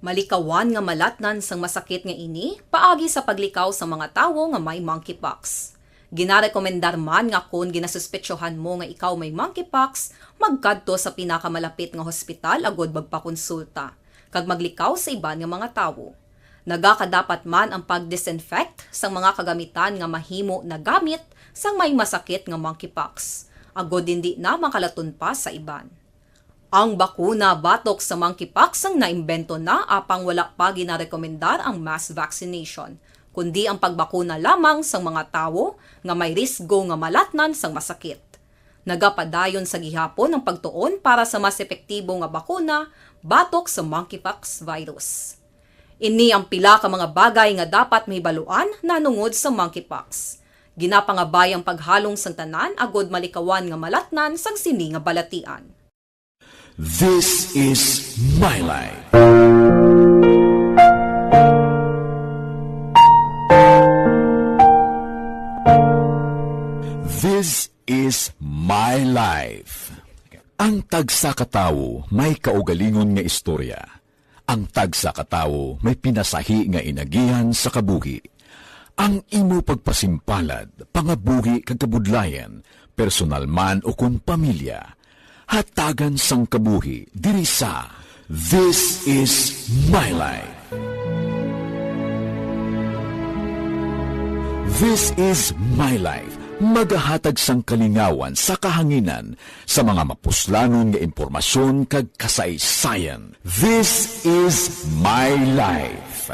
Malikawan nga malatnan sang masakit nga ini paagi sa paglikaw sa mga tawo nga may monkeypox. Ginarekomendar man nga kung ginasuspetsyohan mo nga ikaw may monkeypox, magkadto sa pinakamalapit nga hospital agod magpakonsulta, kag maglikaw sa iban nga mga tawo. Nagakadapat man ang pag-disinfect sa mga kagamitan nga mahimo na gamit sang may masakit nga monkeypox, agod hindi na makalaton pa sa iban. Ang bakuna batok sa monkeypox ang naimbento na apang wala pa ginarekomendar ang mass vaccination, kundi ang pagbakuna lamang sa mga tawo nga may risgo nga malatnan sang masakit. Nagapadayon sa gihapon ang pagtuon para sa mas epektibo nga bakuna batok sa monkeypox virus. Ini ang pila ka mga bagay nga dapat mahibaluan nanungod sa monkeypox. Ginapangabay ang paghalong sang tanan agod malikawan nga malatnan sang sini nga balatian. This is my life. This is my life. Ang tagsa ka tawo may kaugalingon nga istorya. Ang tagsa ka tawo may pinasahi nga inagihan sa kabuhi. Ang imo pagpasimpalad, pangabuhi kag kabudlayan, personal man o kun pamilya, hatagan sang kabuhi diri sa This is my life. This is my life. Magahatag sang kalingawan sa kahanginan sa mga mapuslanon nga impormasyon kag kasaysayan. This is my life.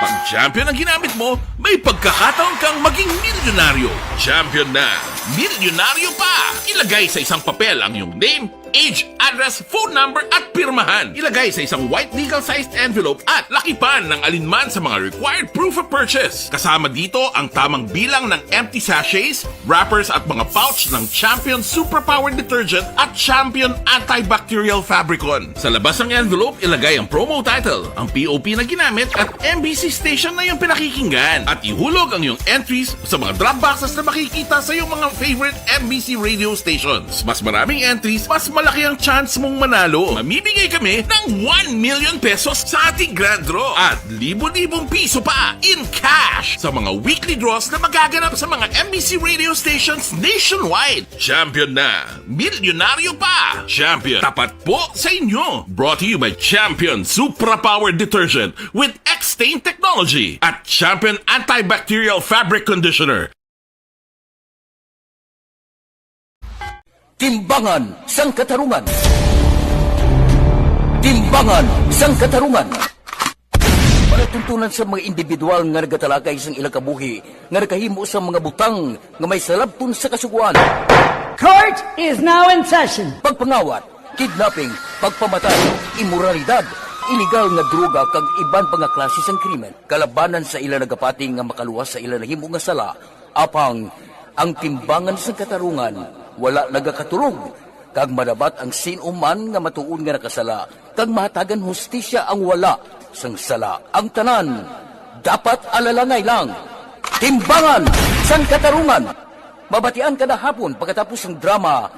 Pag champion ang ginamit mo, may pagkakataon kang maging milyonaryo. Champion na, milyonaryo pa! Ilagay sa isang papel ang iyong name, age, address, phone number at pirmahan. Ilagay sa isang white legal-sized envelope at lakipan ng alinman sa mga required proof of purchase. Kasama dito ang tamang bilang ng empty sachets, wrappers at mga pouch ng Champion Superpower Detergent at Champion Antibacterial Fabricon. Sa labas ng envelope, ilagay ang promo title, ang POP na ginamit at MBC station na yung pinakikinggan. At ihulog ang iyong entries sa mga drop boxes na makikita sa iyong mga favorite MBC radio stations. Mas maraming entries, mas malaki ang chance mong manalo. Mamimigay kami ng 1 million pesos sa ating grand draw at libo-libong piso pa in cash sa mga weekly draws na magaganap sa mga MBC radio stations nationwide. Champion na, milyonaryo pa. Champion, tapat po sa inyo. Brought to you by Champion Superpower Detergent with X-Stain Technology at Champion Antibacterial Fabric Conditioner. Timbangan sang katarungan. Timbangan sang katarungan. Panatuntunan sa mga individual nga nagatalakay sang ilang kabuhi nga nakahimo sa mga butang nga may salabton sa kasuguan. Court is now in session. Pagpangawat, kidnapping, pagpamatay, imoralidad, iligal nga droga kag iban pa nga klase sang krimen. Kalabanan sa ila nagapating nga makaluwas sa ila nahimo nga sala, apang ang timbangan sang katarungan wala nagakatulog, kag madabat ang sinuman nga matuon nga nakasala, kag mahatagan hustisya ang wala sang sala. Ang tanan, dapat alalangay lang. Timbangan sang katarungan. Mabatian kada hapon pagkatapos ng drama,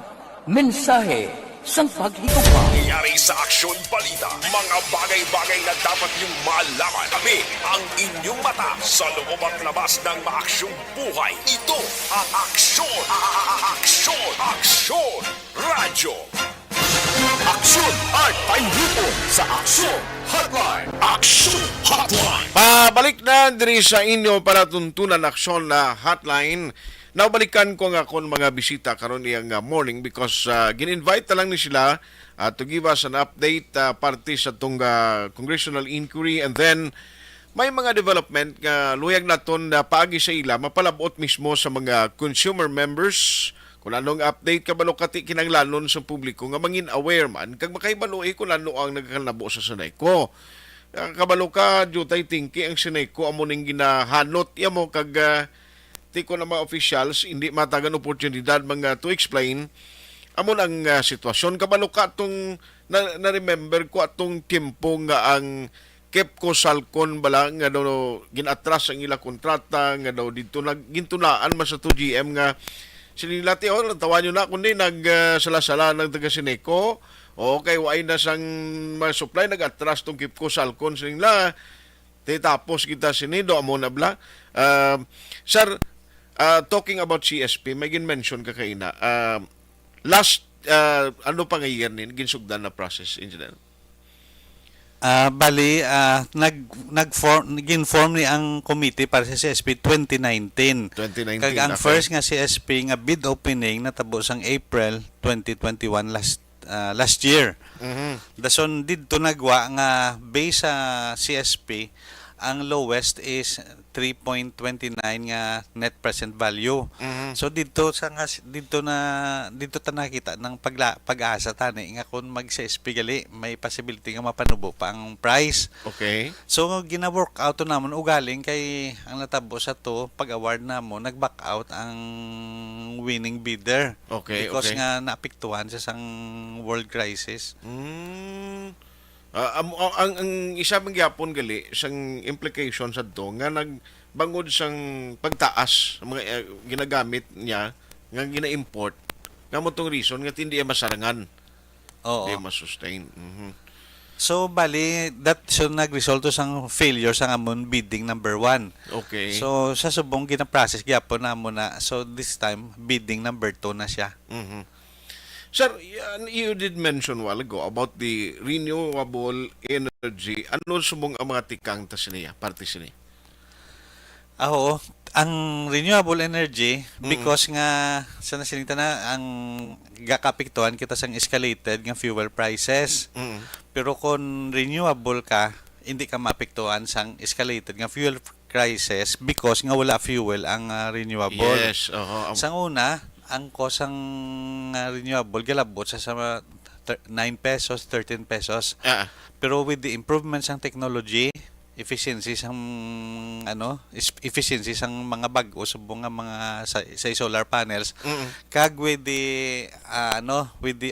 mensahe sang paghigugma. Nangyari sa Aksyon Balita, mga bagay-bagay na dapat niyong malaman. Kami ang inyong mata sa loob at labas ng maaksyong buhay. Ito ang Aksyon! Aksyon! Aksyon! Radyo! Aksyon at Payupo sa Aksyon Hotline! Aksyon Hotline! Pabalik na diri sa inyo para tuntunan aksyon na hotline. Naubalikan ko nga akong mga bisita karon iyang morning because gin-invite na lang ni sila to give us an update parte sa itong congressional inquiry, and then may mga development nga luyag naton na paagi sa ila mapalabot mismo sa mga consumer members kung anong update kabalo kati kinanglanon sa publiko nga mangin aware man kag makahibalo kung ano ang nagkalabo sa sanay ko. Kabalo ka jutay tingki ang sanay ko amo ning ginahanot mo kag tiko na mga officials hindi matagan oportunidad mga to explain amon ang sitwasyon. Kabalo ka atong na-remember ko atong tiempo nga ang Kepco Salcon bala nga daw ginatras ang ila kontrata nga daw dito gintunaan mas sa 2GM nga sinilati tawa nyo na kundi sala ng taga Sineco kay waay na sang supply nag-atras tong Kepco Salcon sinila tapos kita sinido amo na bla. Sir, talking about CSP may gin-mention ka kaina last ano pa ngayon ginsugdan na process engineer. Bali, nag-form ni ang committee para sa CSP 2019. Kag ang first nga CSP nga bid opening natabo sang April 2021 last year. Dason didto nagwa nga base sa CSP ang lowest is 3.29 nga net present value. So dito ta nakita ng pag-asa tani nga kun mag-CSP gali may possibility nga mapanubo pa ang price. Okay. So gina-work out to namon ugaling kay ang natabo sa to pag-award namo nag-back out ang winning bidder. Okay, because okay. nga naapektuhan sa sang world crisis. Ang isa mang gyapon gali sang implication sa to nga nagbangod sang pagtaas sa mga ginagamit niya nga gina-import nga mo tong reason nga hindi masarangan. Oo. Hindi masustain. So bali so nagresulto sang failure sang amon bidding number 1. Okay. So sa subong gina-process gyapon namo na so this time bidding number 2 na siya. Sir, you did mention a while ago about the renewable energy. Ano sumong ang mga tikang ta siniya, parte sini? Oo, ang renewable energy because nga sa nasinita na ang gakapektuhan kita sang escalated nga fuel prices. Pero kung renewable ka, hindi ka maapektuhan sang escalated nga fuel prices because nga wala fuel ang renewable. Yes, Sang una, ang kosang renewable galabot sa 9 pesos, 13 pesos. Pero with the improvements ng technology, efficiency sang mga bag-o subong nga mga sa solar panels, kag with the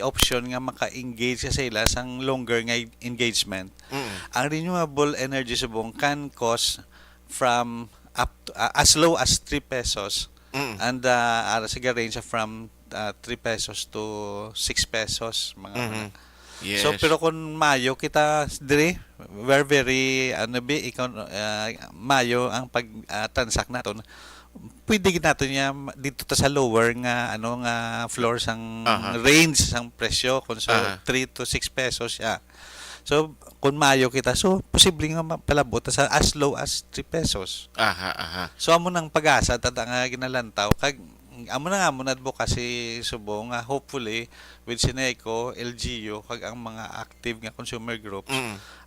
option nga maka-engage sa sila sang longer nga engagement. Ang renewable energy subong can cost from up to, as low as 3 pesos. And sige range from 3 pesos to 6 pesos mga Yes. So pero kung Mayo kita dire we're very Mayo ang pag transact naton pwede nato niya dito ta sa lower nga nga floor sang range sang presyo kung so 3 to 6 pesos siya. So kung Mayo kita so posible nga palabot sa as low as 3 pesos. So amo nang pag-asa tata nga ginalantaw kag amo na nga mo advocacy subong nga hopefully with Sineco, LGU kag ang mga active nga consumer groups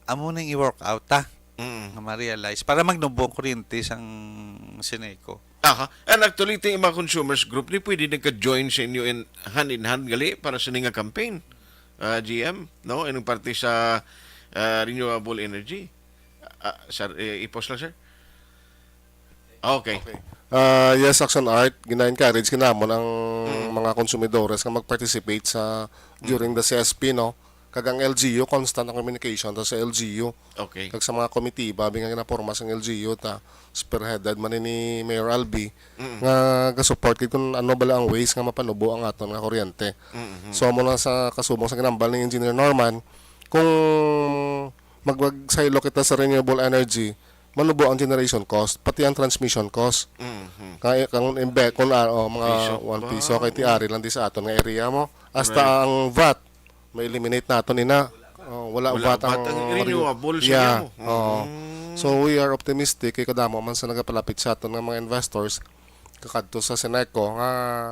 amo nang i-work out ta nga ma-realize para magnubong kuryente sang Sineco. And actually ting mga consumers group ni pwede nagka-join sa inyo in hand gali para sa nga campaign. GM, no? Inong parte sa renewable energy. Sir, i-post lang, sir. Okay. Yes, Action Art, gina-encourage kinamon ang mga konsumidores nga mag-participate sa during the CSP, no? Kagang LGU, constant ang communication ta sa LGU. Okay. Kag sa mga committee, babi nga ginaporma sa LGU ta spearheaded man ni Mayor Albi nga ga-support kung ano bala ang ways nga mapanubo ang aton nga kuryente. So amo na sa kasubong sa ginambal ni Engineer Norman, kung magsaylo kita sa renewable energy, manubo ang generation cost, pati ang transmission cost. Kaya kung kung mga 1 piso kay tiari lang di sa aton nga area mo, hasta ang VAT may eliminate nato nina. Wala VAT ang renewable siya. So we are optimistic kay kadamo man sa nagapalapit sa aton nga mga investors kakadto sa Sineco nga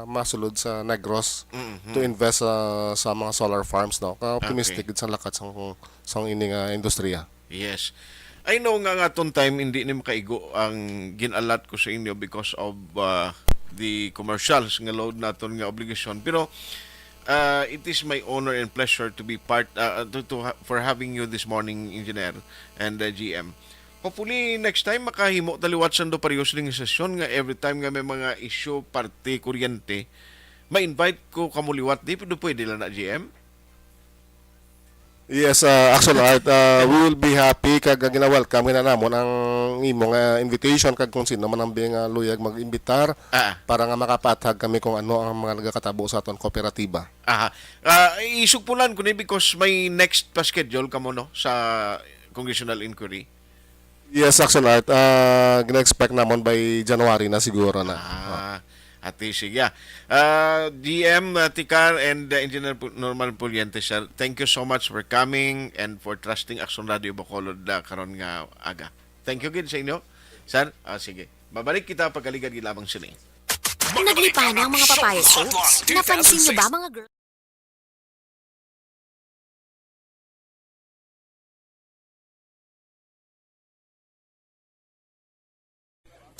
masulod sa Negros to invest sa mga solar farms, no. Optimistic sa lakat sang ini nga industriya. Yes. I know nga aton time hindi ni makaigo ang ginalat ko sa inyo because of the commercials nga load naton nga obligasyon. Pero it is my honor and pleasure to be part for having you this morning, Engineer and GM. Hopefully next time makahimo taliwat sa do parehas ning sesyon nga every time nga may mga issue parte kuryente ma-invite ko kamuliwat di pwede lang na GM. Yes, actual art, we will be happy kag gina-welcome na namon ang imong invitation kag kung sino man ang biyang luyag mag-imbitar para nga makapathag kami kung ano ang mga nagakatabo sa aton kooperatiba. Isugpulan ko ni because may next pa schedule kamo no sa congressional inquiry. Yes, actual art, gina-expect namon by January na siguro na. Ati sige. DM Tikar and Engineer Norman Puliente, sir. Thank you so much for coming and for trusting Action Radio Bacolod karon nga aga. Thank you gid sa inyo. Sir, sige. Babalik kita pagkaligad lamang sila. Naglipa na ang mga papaya soaps. Napansin niyo ba mga girl?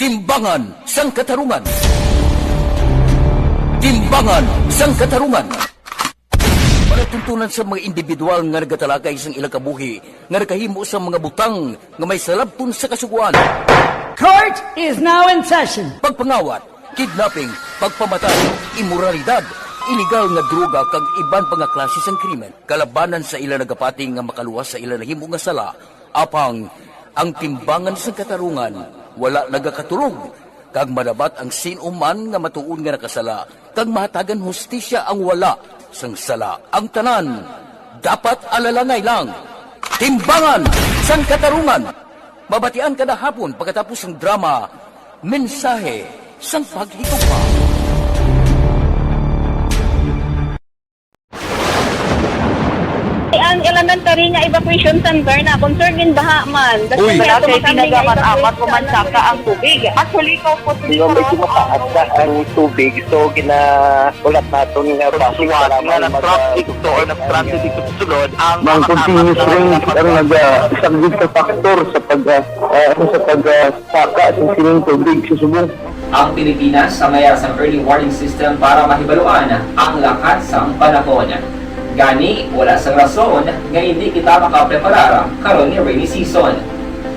Timbangan sang katarungan. Timbangan sang katarungan. Panatuntunan sa mga individual nga nagatalagay sang ilang kabuhi nga nakahimo sa mga butang nga may salabton sa kasuguan. Court is now in session. Pagpangawat, kidnapping, pagpamatay, imoralidad, illegal nga droga kag iban pa nga klase sang krimen. Kalabanan sa ilang nagapati nga makaluwas sa ilang nahimo nga sala. Apang ang timbangan sang katarungan wala nagakatulog. Kag madabat ang sinuman nga matuon nga nakasala, kag mahatagan hustisya ang wala sang sala. Ang tanan, dapat alalangay lang. Timbangan sang katarungan. Mabatian kada hapon pagkatapos ng drama, mensahe sang paghigugma. Ang elementary nga evacuation center na concern in baha man. Uy, kasi pinagamat-amat pumansaka ang tubig. Actually, ko po Hindi medyo mataas na ang tubig. So, ulat natin nga pasuwag nga ng traffic to or nag-transit dito sa sulod. Ang continuous rain ang isang good factor sa pagsaka sa sining tubig sa subong. Ang Pilipinas sa mayroon sa early warning system para mahibaluan ang lakas ng panahon. Gani, wala sa rason nga hindi kita makapreparar karon ni rainy season.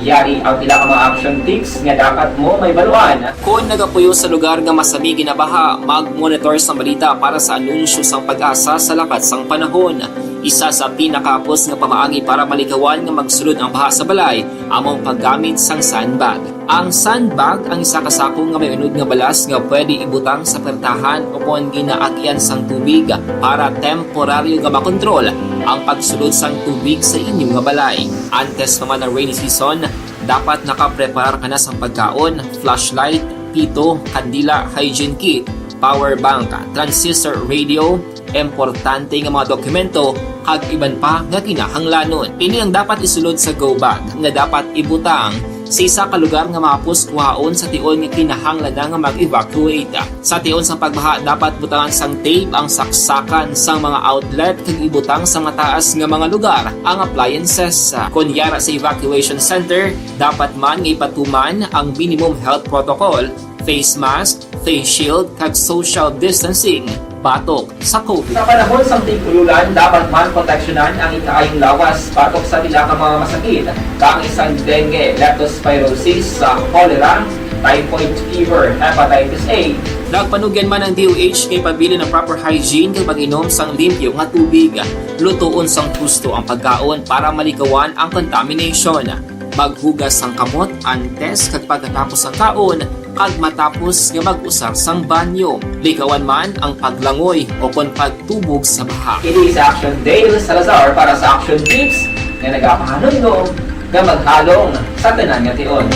Yari ang pila ka mga action tips nga dapat mo may baluan. Kung nagapuyo sa lugar nga masabi ginabaha, mag-monitor sa balita para sa anunsyo sang pag-asa sa lakat sang panahon. Isa sa pinakapos nga pamaagi para maligawan nga magsulod ang baha sa balay, among paggamit sang sandbag. Ang sandbag ang isa ka sako nga may unod nga balas nga pwede ibutang sa pertahan o kung ginaagyan sang tubig para temporaryo nga makontrol ang pagsulod sang tubig sa inyong nga balay. Antes naman ng rainy season, dapat nakaprepare ka na sang pagkaon, flashlight, pito, kandila, hygiene kit, power bank, transistor radio, importante nga mga dokumento kag iban pa nga kinahanglanon. Ini ang dapat isulod sa go bag nga dapat ibutang sa isa ka lugar nga mapus kuhaon sa tion nga kinahanglan nga mag-evacuate. Sa tion sa pagbaha dapat butangan sang tape ang saksakan sang mga outlet kag ibutang sa mataas nga mga lugar ang appliances. Kunyara sa evacuation center, dapat man nga ipatuman ang minimum health protocol, face mask, face shield kag social distancing. Patok sa COVID. Sa panahon sa tigululan, dapat man proteksyonan ang ikaayong lawas patok sa pila ka mga masakit. Kang isang dengue, leptospirosis, cholera, typhoid fever, hepatitis A. Nagpanugyan man ang DOH kay pabili ng proper hygiene kay pag-inom sang limpyo nga tubig. Lutuon sang gusto ang pagkaon para malikawan ang contamination. Maghugas sang kamot antes kag pagkatapos ang kaon kag matapos nga mag-usar sang banyo. Likawan man ang paglangoy o kon pagtubog sa baha. Kini sa Action Dale Salazar para sa Action Tips nga nagapahanundong nga maghalong sa tanan nga tion.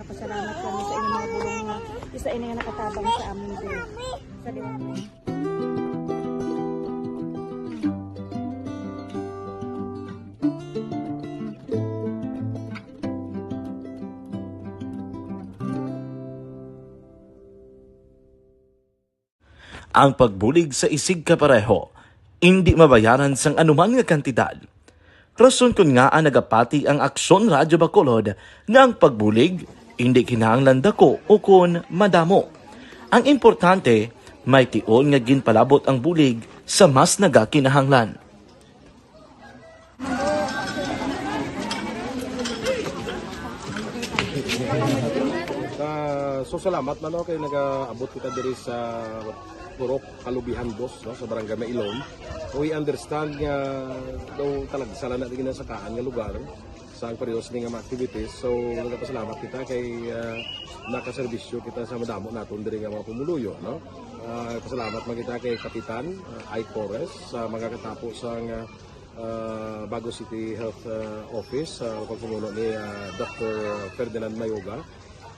Pasalamat kami sa inyong mga bulong nga isa ini nga nakatabang sa amin din. Sa Ang pagbulig sa isig kapareho, hindi mabayaran sang anuman nga kantidad. Rason kun nga ang nagapati ang Aksyon Radyo Bacolod nga ang pagbulig, hindi kinahanglan dako o kun madamo. Ang importante, may tion nga ginpalabot ang bulig sa mas nagakinahanglan. So salamat man kay nagaabot kita diri sa Purok Kalubihan Boss no sa Barangay Mailom. We understand nga daw talaga sala na din sa kaan nga lugar sa parehas ning mga activities. So nagapasalamat kita kay nakaserbisyo kita sa madamo naton diri nga mga pumuluyo no. Pasalamat man kita kay Kapitan I. Torres sa mga katapo sa Bago City Health Office sa pagpumuno ni Dr. Ferdinand Mayoga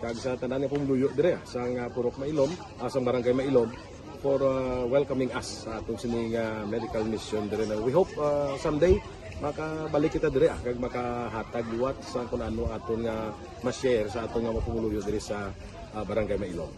kag sa tanan nga pumuluyo dire sa Purok Mailom, sa Barangay Mailom for welcoming us sa atong sining medical mission dire. We hope someday makabalik kita dire kag makahatag liwat sa kung ano aton nga ma-share sa aton nga mapumuluyo dire sa Barangay Mailom.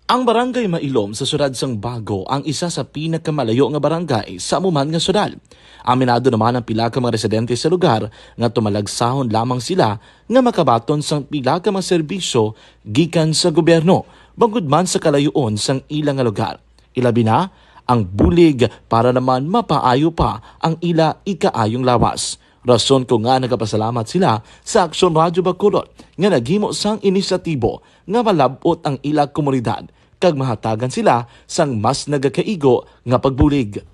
Ang Barangay Mailom sa siyudad sang Bago ang isa sa pinakamalayo nga barangay sa amuman nga syudad. Aminado naman ang pila ka mga residente sa lugar nga tumalagsahon lamang sila nga makabaton sang pila ka mga serbisyo gikan sa gobyerno bangod man sa kalayuon sang ilang nga lugar. Ilabi na ang bulig para naman mapaayo pa ang ila ikaayong lawas. Rason ko nga nagapasalamat sila sa Aksyon Radyo Bacolod nga naghimo sang inisyatibo nga malabot ang ila komunidad kag mahatagan sila sang mas nagakaigo nga pagbulig.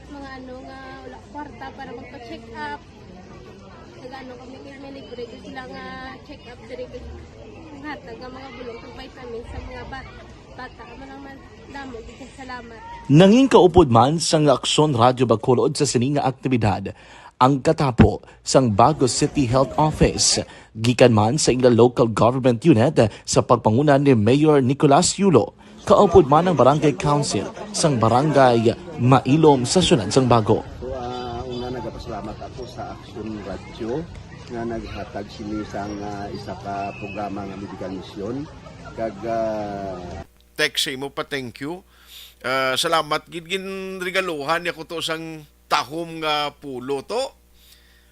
Mga ano nga wala kwarta para magpa-check up. Nagano kami libre sila nga check up dire hatag nga mga bulong kag vitamin sa mga bata mo naman damo dito salamat. Nanging kaupod man sang Aksyon Radyo Bacolod sa sining nga aktibidad ang katapo sang Bago City Health Office gikan man sa ila local government unit sa pagpanguna ni Mayor Nicolas Yulo. Kaupod man ang Barangay Council sang Barangay Mailom sa syudad sang Bago. So una nagapasalamat ako sa Aksyon Radyo nga naghatag sini sang isa ka programa nga medical mission kag text mo pa thank you. Salamat gid regaluhan niya ko to sang tahom nga pulo to.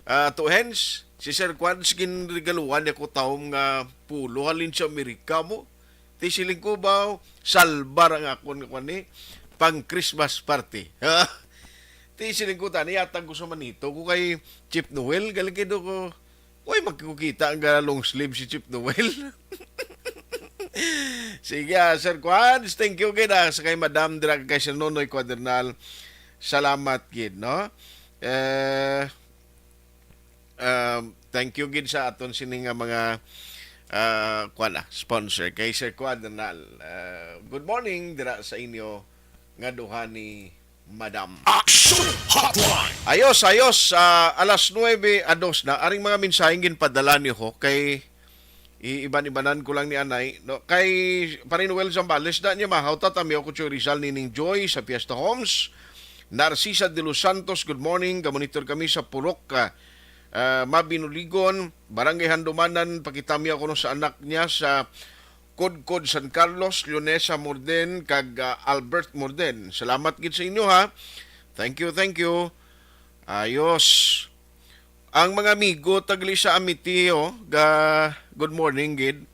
To hens si Sir Quads gin regaluhan niya ko tahom nga pulo halin sa Amerika mo. Ti siling ko ba salbar ang akon nga ni pang Christmas party. Ti siling ko tani yatag ko sa manito ko kay Chip Noel galing kido ko. Uy magkikita ang long sleeve si Chip Noel. Sige, Sir Quads, thank you gid sa kay Madam Drag kay Sir Nonoy Quadernal. Salamat gid, no? Thank you gid sa aton sining nga mga sponsor kay Sir Quadernal. Good morning dira sa inyo nga duha ni Madam. Action Hotline. Ayos, alas 9:02 na aring mga mensaheng ginpadala ni ho kay iban-ibanan ko lang ni Anay no kay Parinuel Zambales da niya mahawta tamyo ko Rizal Nining Joy sa Fiesta Homes. Narcisa de los Santos, good morning. Gamonitor kami sa Purok Mabinuligon, Barangay Handumanan. Pakitamya ko no sa anak niya sa Kodkod San Carlos, Leonesa Morden kag Albert Morden. Salamat gid sa inyo ha. Thank you. Ayos. Ang mga amigo tagli sa Amity good morning gid.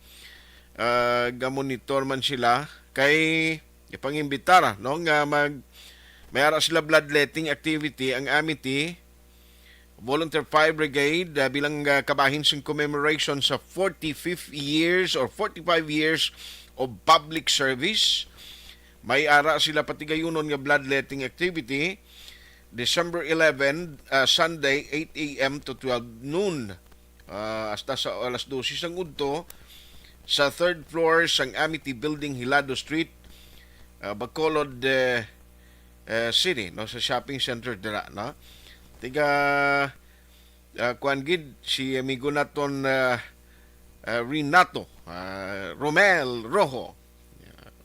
Ga-monitor man sila kay ipangimbitar no nga mayara sila bloodletting activity ang Amity Volunteer Fire Brigade bilang kabahin sa commemoration sa 45 years or 45 years of public service. May ara sila patigayunon nga bloodletting activity December 11, Sunday, 8 a.m. to 12 noon. Hasta sa alas 12 sang udto sa third floor sang Amity Building, Hilado Street, Bacolod City, no, sa shopping center dira, no. Tiga kuan gid si amigo naton Renato Romel Rojo.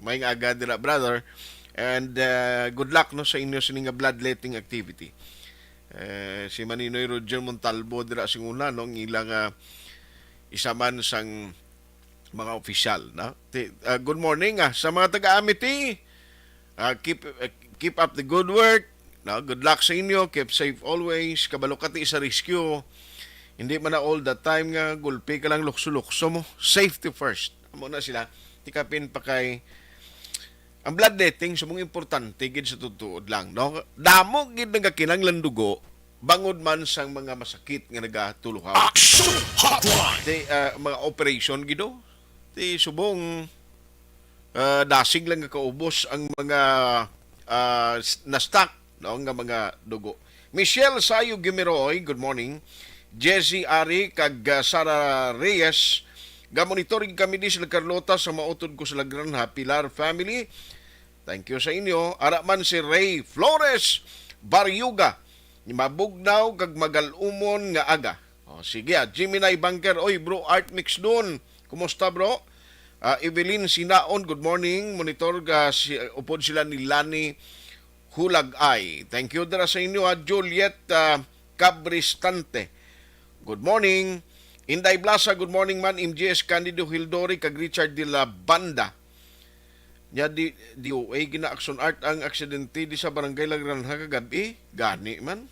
May aga dira brother. And good luck no sa inyo sining bloodletting activity. Si Maninoy Roger Montalvo dira sing una no ilang isa man sang mga opisyal no. Good morning sa mga taga-Amity. Keep up the good work. No, good luck sa inyo. Keep safe always. Kabalo kati sa rescue. Hindi man na all the time nga gulpi ka lang lukso-lukso mo. Safety first. Amo na sila. Tikapin pa kay ang bloodletting sa mga importante gid sa tutuod lang, no? Damo gid nagakinanglan dugo bangod man sang mga masakit nga nagatuluhaw. Action Hotline. Mga operation gido Ti subong dasig lang nga kaubos ang mga na-stock no, nga mga dugo. Michelle Sayo Gimiroy, good morning. Jesse Ari kag Sara Reyes, ga-monitoring kami di sila Carlota sa mautod ko sa Lagranha Pilar family. Thank you sa inyo. Araman si Ray Flores Baryuga, ni mabugnaw kag magalumon nga aga. Sige, Gemini Banker, oy bro, art mix doon. Kumusta bro? Evelyn Sinaon, good morning. Monitor upod sila ni Lani Hulagay. Thank you dara sa inyo. Juliet Cabristante, good morning. Inday Blasa, good morning man. MJS Candido Hildori kag Richard de la Banda. Nya di gina-action art ang aksidente di sa barangay Lagranha kagabi. Gani man.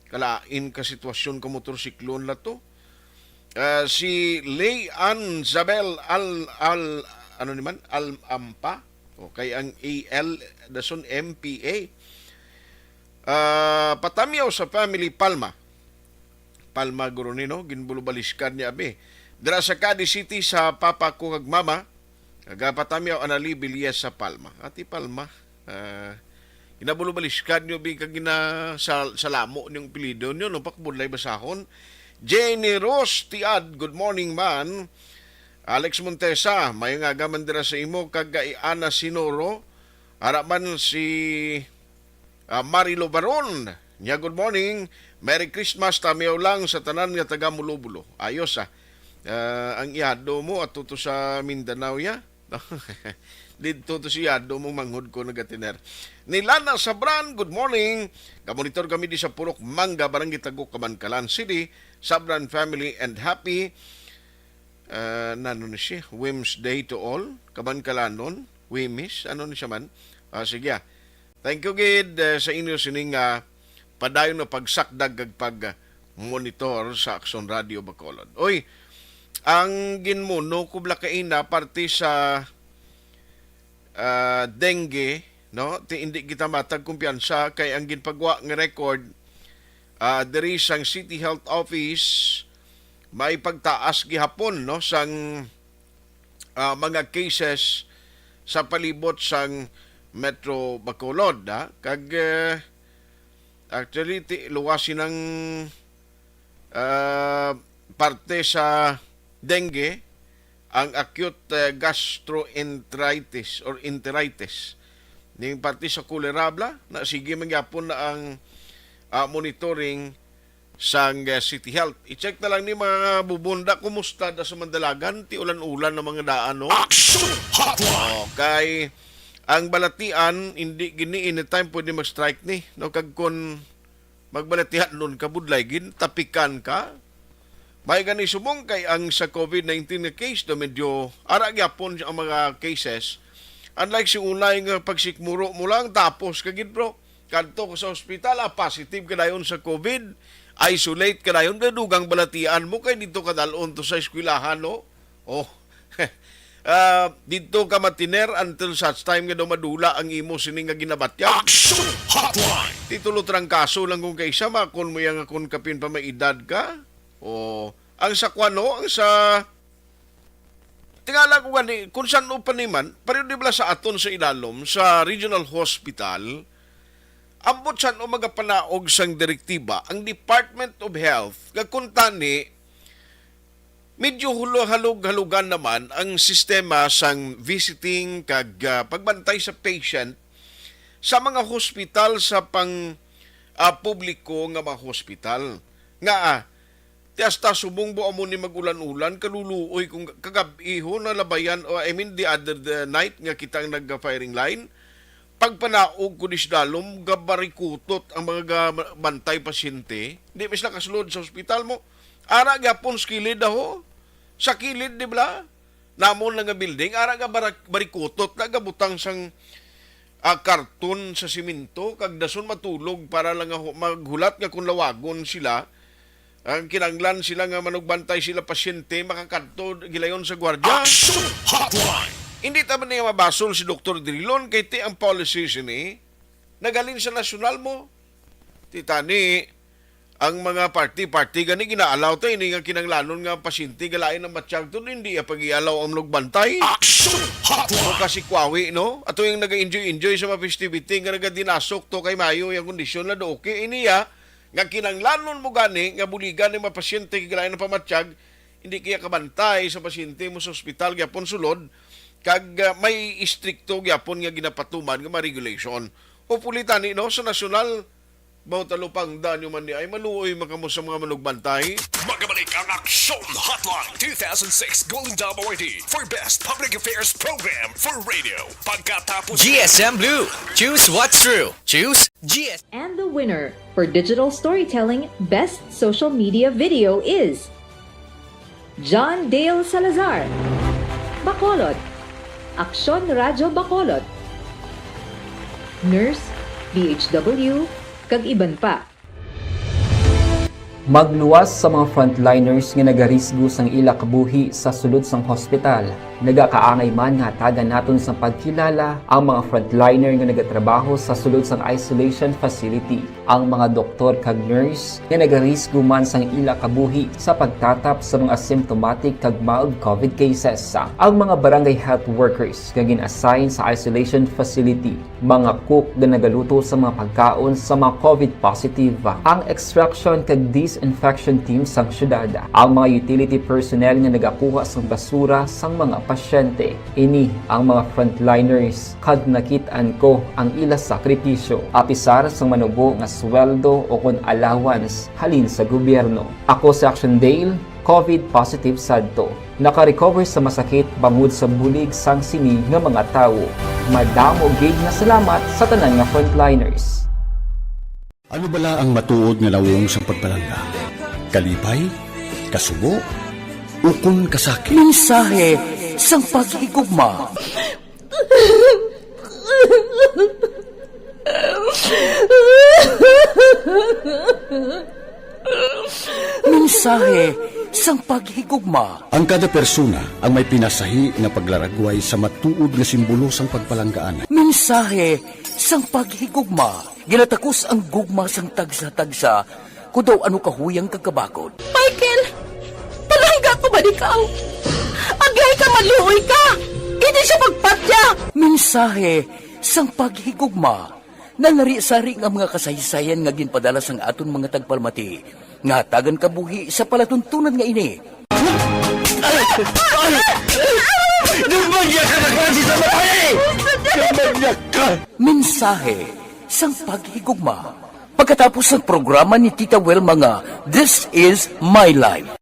Kalain ka sitwasyon ka motorsiklon na to. Si Leanne Zabel Al-Ampa, okay, ang AL dason MPA. Patamyaw sa family Palma guro nino, ginbulubaliskan niya abi. Dira sa Cadiz City sa papa ko kag mama, patamyaw anali Bilias sa Palma. Ati Palma, inabulubaliskan nyo bi kag salamo niyong pilido nyo, no pakbulay basahon. Jenny Rose Tiad, good morning man. Alex Montesa, may nga gaman dira sa imo kag Ana Sinoro. Araman si Marilo Baron. Nya good morning. Merry Christmas tamiyaw lang sa tanan nga taga Mulubulo. Ayos ang iado mo at tuto sa Mindanao ya. Dito to siya, mong manghud ko nagatiner. Nilana Sabran, good morning. Kamonitor kami di sa Purok Mangga, Barangay Taguk, Kamankalan City. Sabran family and happy nano na siya, Wims Day to all. Kamankalan Wimis, ano na siya man. Sige. Thank you, Gid, sa inyo sining padayon na pagsakdag kag pag-monitor sa Action Radio Bacolod. Oy, ang ginmuno kubla kaina parte sa dengue, no? Hindi kita matag kumpiyansa kay ang ginpagwa nga record diri sang City Health Office may pagtaas gihapon no sang mga cases sa palibot sang Metro Bacolod kag actually luwasin ng parte sa dengue ang acute gastroenteritis or enteritis. Ning parte sa kulerabla na sige mangyapon na ang monitoring sang City Health. I-check na lang ni mga bubunda kumusta da sa Mandalagan, ti ulan-ulan ng mga daan no. Action Hotline. Okay. Ang balatian hindi gini anytime pwede mag-strike ni no kag kun magbalatihan nun ka budlay gin tapikan ka. May gani sumong kay ang sa COVID-19 na case na medyo ara gyapon ang mga cases. Unlike si unay nga pagsikmuro mo lang tapos kagid bro. Kadto ko sa ospital positive ka dayon sa COVID, isolate ka dayon dugang balatian mo kay dito ka dalon to sa eskwelahan no. Oh. Dito ka matiner until such time nga daw madula ang imo sining nga ginabatya. Action Hotline. Titulo trangkaso lang kung kaysa makon mo yang kun kapin pa may edad ka. O ang sa kwano, ang sa tingala ko gani, kung saan o paniman, pareho di ba sa aton sa ilalom, sa regional hospital, ambot saan o magapanaog sang direktiba, ang Department of Health, kakuntani, medyo halog-halugan naman ang sistema sang visiting kag pagbantay sa patient sa mga hospital sa pang publiko nga mga hospital. Nga hasta subong bo amo ni magulan-ulan kaluluoy kung kagabiho na labayan o the other night nga kitang nagga-firing line pagpanaog ko disdalom gabarikutot ang mga bantay pasyente di mas nakasulod sa ospital mo ara gapon skilid ho sa kilid di ba namon nga building ara ga barikutot nagabutang sang karton sa simento kag dason matulog para lang maghulat nga kung lawagon sila. Ang kinanglan sila nga manugbantay sila pasyente makakadto gilayon sa gwardiya. Action Hotline. Hindi taman niya mabasol si Dr. Drilon kay ti ang policies ni nagalin sa nasyonal mo. Titani ang mga party gani ginaalaw ta ini nga kinanglanon nga pasyente galain ng matiyag to hindi pag-ialaw ang lugbantay. Action Hotline. Kasi kwawi no. Ato yung naga-enjoy sa mga festivity nga nagadinasok to kay mayo yung kondisyon na do okay iniya nga kinanglanon mo gani nga buligan ng mga pasyente galain ng pamatiyag hindi kaya kabantay sa pasyente mo sa ospital gyapon sulod kag may istrikto gyapon nga ginapatuman nga mga regulation. O pulitan no sa nasyonal Bautalupang danyo man ni ay maluoy makamo sa mga manugbantay. Magabalik ang Action Hotline 2006 Golden Dome Awardee for Best Public Affairs Program for Radio. Pagkatapos GSM Blue. Choose what's true. Choose GSM. And the winner for Digital Storytelling Best Social Media Video is John Dale Salazar, Bacolod, Aksyon Radyo Bacolod, Nurse, DHW, kag iban pa. Magluwas sa mga frontliners nga nagarisgo sang ila kabuhi sa sulod sang hospital. Nagakaangay man nga tagan naton sa pagkilala ang mga frontliner nga nagatrabaho sa sulod sang isolation facility. Ang mga doktor kag nurse nga nagarisgo man sang ila kabuhi sa pagtatap sa mga symptomatic kag mild COVID cases. Ang mga barangay health workers nga gin-assign sa isolation facility, mga cook nga nagaluto sa mga pagkaon sa mga COVID positive, ang extraction kag disinfection team sang syudad, ang mga utility personnel nga nagakuha sang basura sang mga pasyente. Ini ang mga frontliners kag nakitaan ko ang ila sakripisyo apisar sang manubo nga sweldo o kun allowance halin sa gobyerno. Ako si Action Dale, COVID positive sadto. Naka-recover sa masakit bangod sa bulig sang sini nga mga tawo. Madamo gid nga salamat sa tanan nga frontliners. Ano bala ang matuod nga lawong sa pagpalangga? Kalipay? Kasubo? Ukon kasakit? Mensahe sang paghigugma. Mensahe sang paghigugma. Ang kada persona ang may pinasahi nga paglaragway sa matuod nga simbolo sang pagpalanggaan. Mensahe sang paghigugma. Ginatakos ang gugma sang tagsa-tagsa kung daw ano kahuyang kagkabakod. Michael! Palangga ko ba ikaw? Agay ka, maluoy ka! Hindi siya magpatya! Mensahe sang paghigugma. Nalari-sari nga mga kasaysayan nga ginpadala sang aton mga tagpalmati. Nga tagan kabuhi sa palatuntunan nga ini. Dumagya ka na klase sa matay! Dumagya ka! Mensahe sang paghigugma. Pagkatapos ng programa ni Tita Welma nga, This is My Life.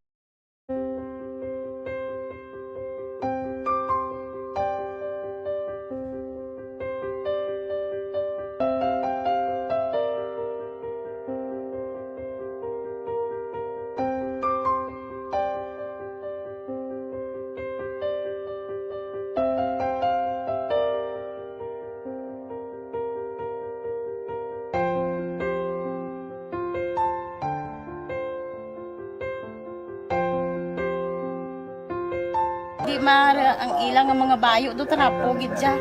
Di mara ang ilang nga mga bayo do tarapo gid siya.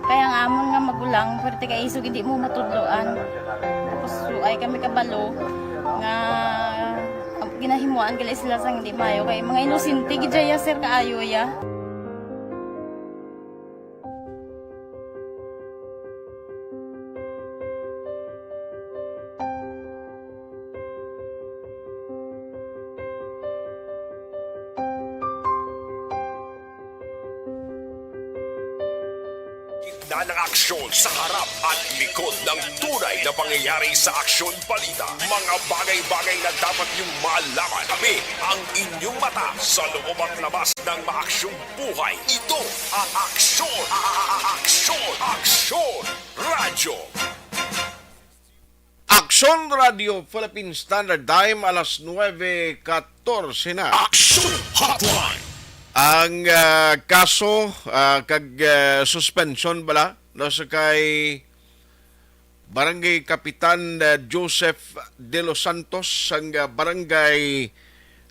Kaya nga amon nga magulang pwerte kay isog hindi mo matudloan. Tapos suay kami kabalo nga ginahimuan gila sila sang hindi mayo kay mga inosente gid ya sir kaayo ya. Gitna ng aksyon sa harap at likod ng tunay na pangyayari sa Aksyon Balita. Mga bagay-bagay na dapat niyong malaman. Kami ang inyong mata sa loob at labas ng maaksyong buhay. Ito ang Aksyon! Aksyon! Aksyon! Radyo! Aksyon Radio Philippine Standard Time alas 9:14 na. Action Hotline. Ang kaso kag suspension bala no sa kay Barangay Kapitan Joseph De Los Santos sang Barangay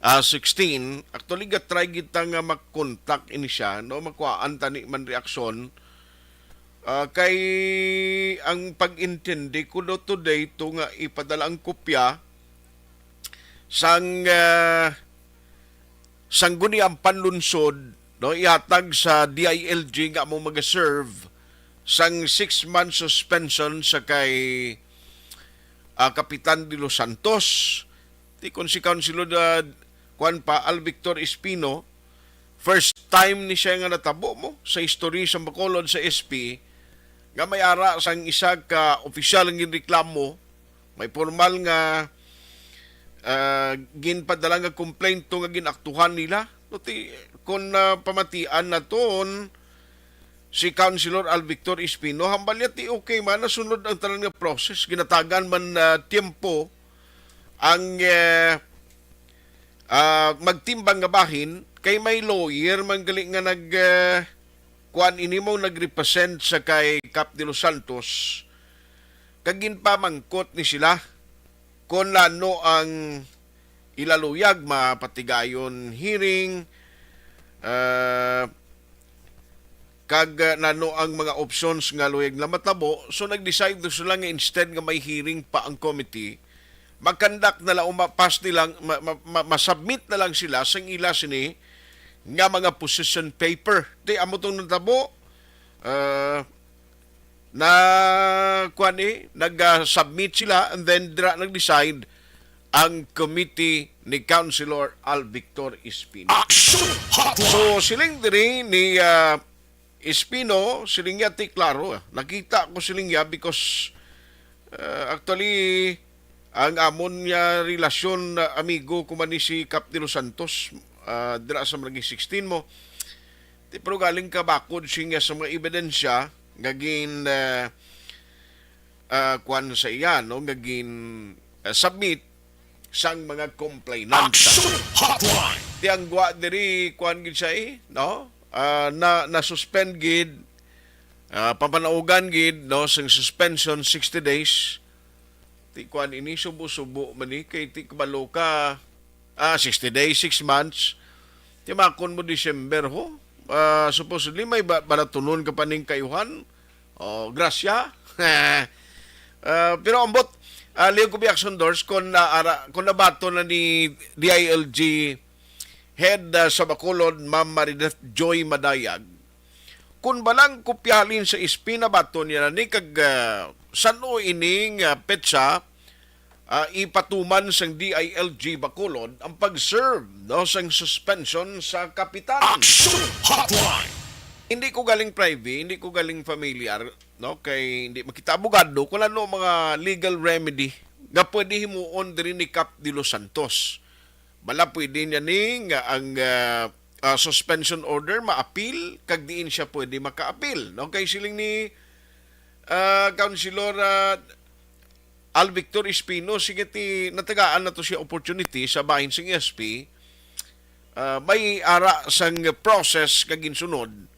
16 actually try kita nga mag-contact ini siya no makuhaan tani man reaksyon kay ang pag-intindi ko do today to nga ipadala ang kopya sang sangguniang panlunsod, no, ihatag sa DILG nga mo mag-serve sang 6-month suspension sa kay Kapitan de los Santos. Ti kon si Councilor Juan pa Alvictor Espino, first time ni siya nga natabo mo sa history sa Bacolod sa SP nga may ara sang isa ka opisyal ng reklamo, may formal nga ginpadala nga complaint nga ginaktuhan nila. Kung pamatian na ton si Councilor Alvictor Espino, hambal niya ti okay man, nasunod ang talang nga process, ginatagan man tiempo ang magtimbang nga bahin, kay may lawyer man gali nga kuan ini mo nagrepresent sa kay Cap de los Santos, kagin pa mangkot ni sila kung lano ang ilaluyag mapatigayon hearing, kag nano ang mga options nga luyag na matabo. So nag-decide do sila nga instead nga may hearing pa ang committee, magkandak na lang umapas nilang masubmit na lang sila sang ila sini nga mga position paper. Di amo tong natabo na kuan nag-submit sila, and then nag-decide ang committee ni Councilor Alvictor Espino. So siling diri ni Espino, siling yati klaro. Nakita ko siling ya because actually ang amon niya relasyon amigo kuman ni si Cap de los Santos, dira sa mga 16 mo. Pero galing ka bakod siya sa mga ebidensya gagin kuan sa iya, no, gagin submit sang mga complainant. Di ang gwa diri kuan gid siya no, na suspend gid, papanaugan gid, no, sang suspension 60 days. Ti kuan ini subo-subo man ni kay ti kabalo ka 60 days, 6 months. Ti makon mo December ho. Supposedly may balatunon ka pa ning kayuhan. Grasya. Pero ambot Leo Kubi Action Doors kung nabato na ni DILG head sa Bacolod, Ma'am Marideth Joy Madayag, kung balang kopyahalin sa Espina bato niya na ni kag sano ining petsa ipatuman sang DILG Bacolod ang pag-serve, no, sang suspension sa kapitan. Hindi ko galing private, hindi ko galing familiar, no, kay hindi makita abogado kung ano mga legal remedy nga pwede himuon diri ni Cap de los Santos. Bala pwede niya ning ang suspension order ma-appeal, kag diin siya pwede maka-appeal, no, kay siling ni Councilor Alvictor Espino, sige ti natagaan na to siya opportunity sa bahin sing SP, may ara sang process kagin sunod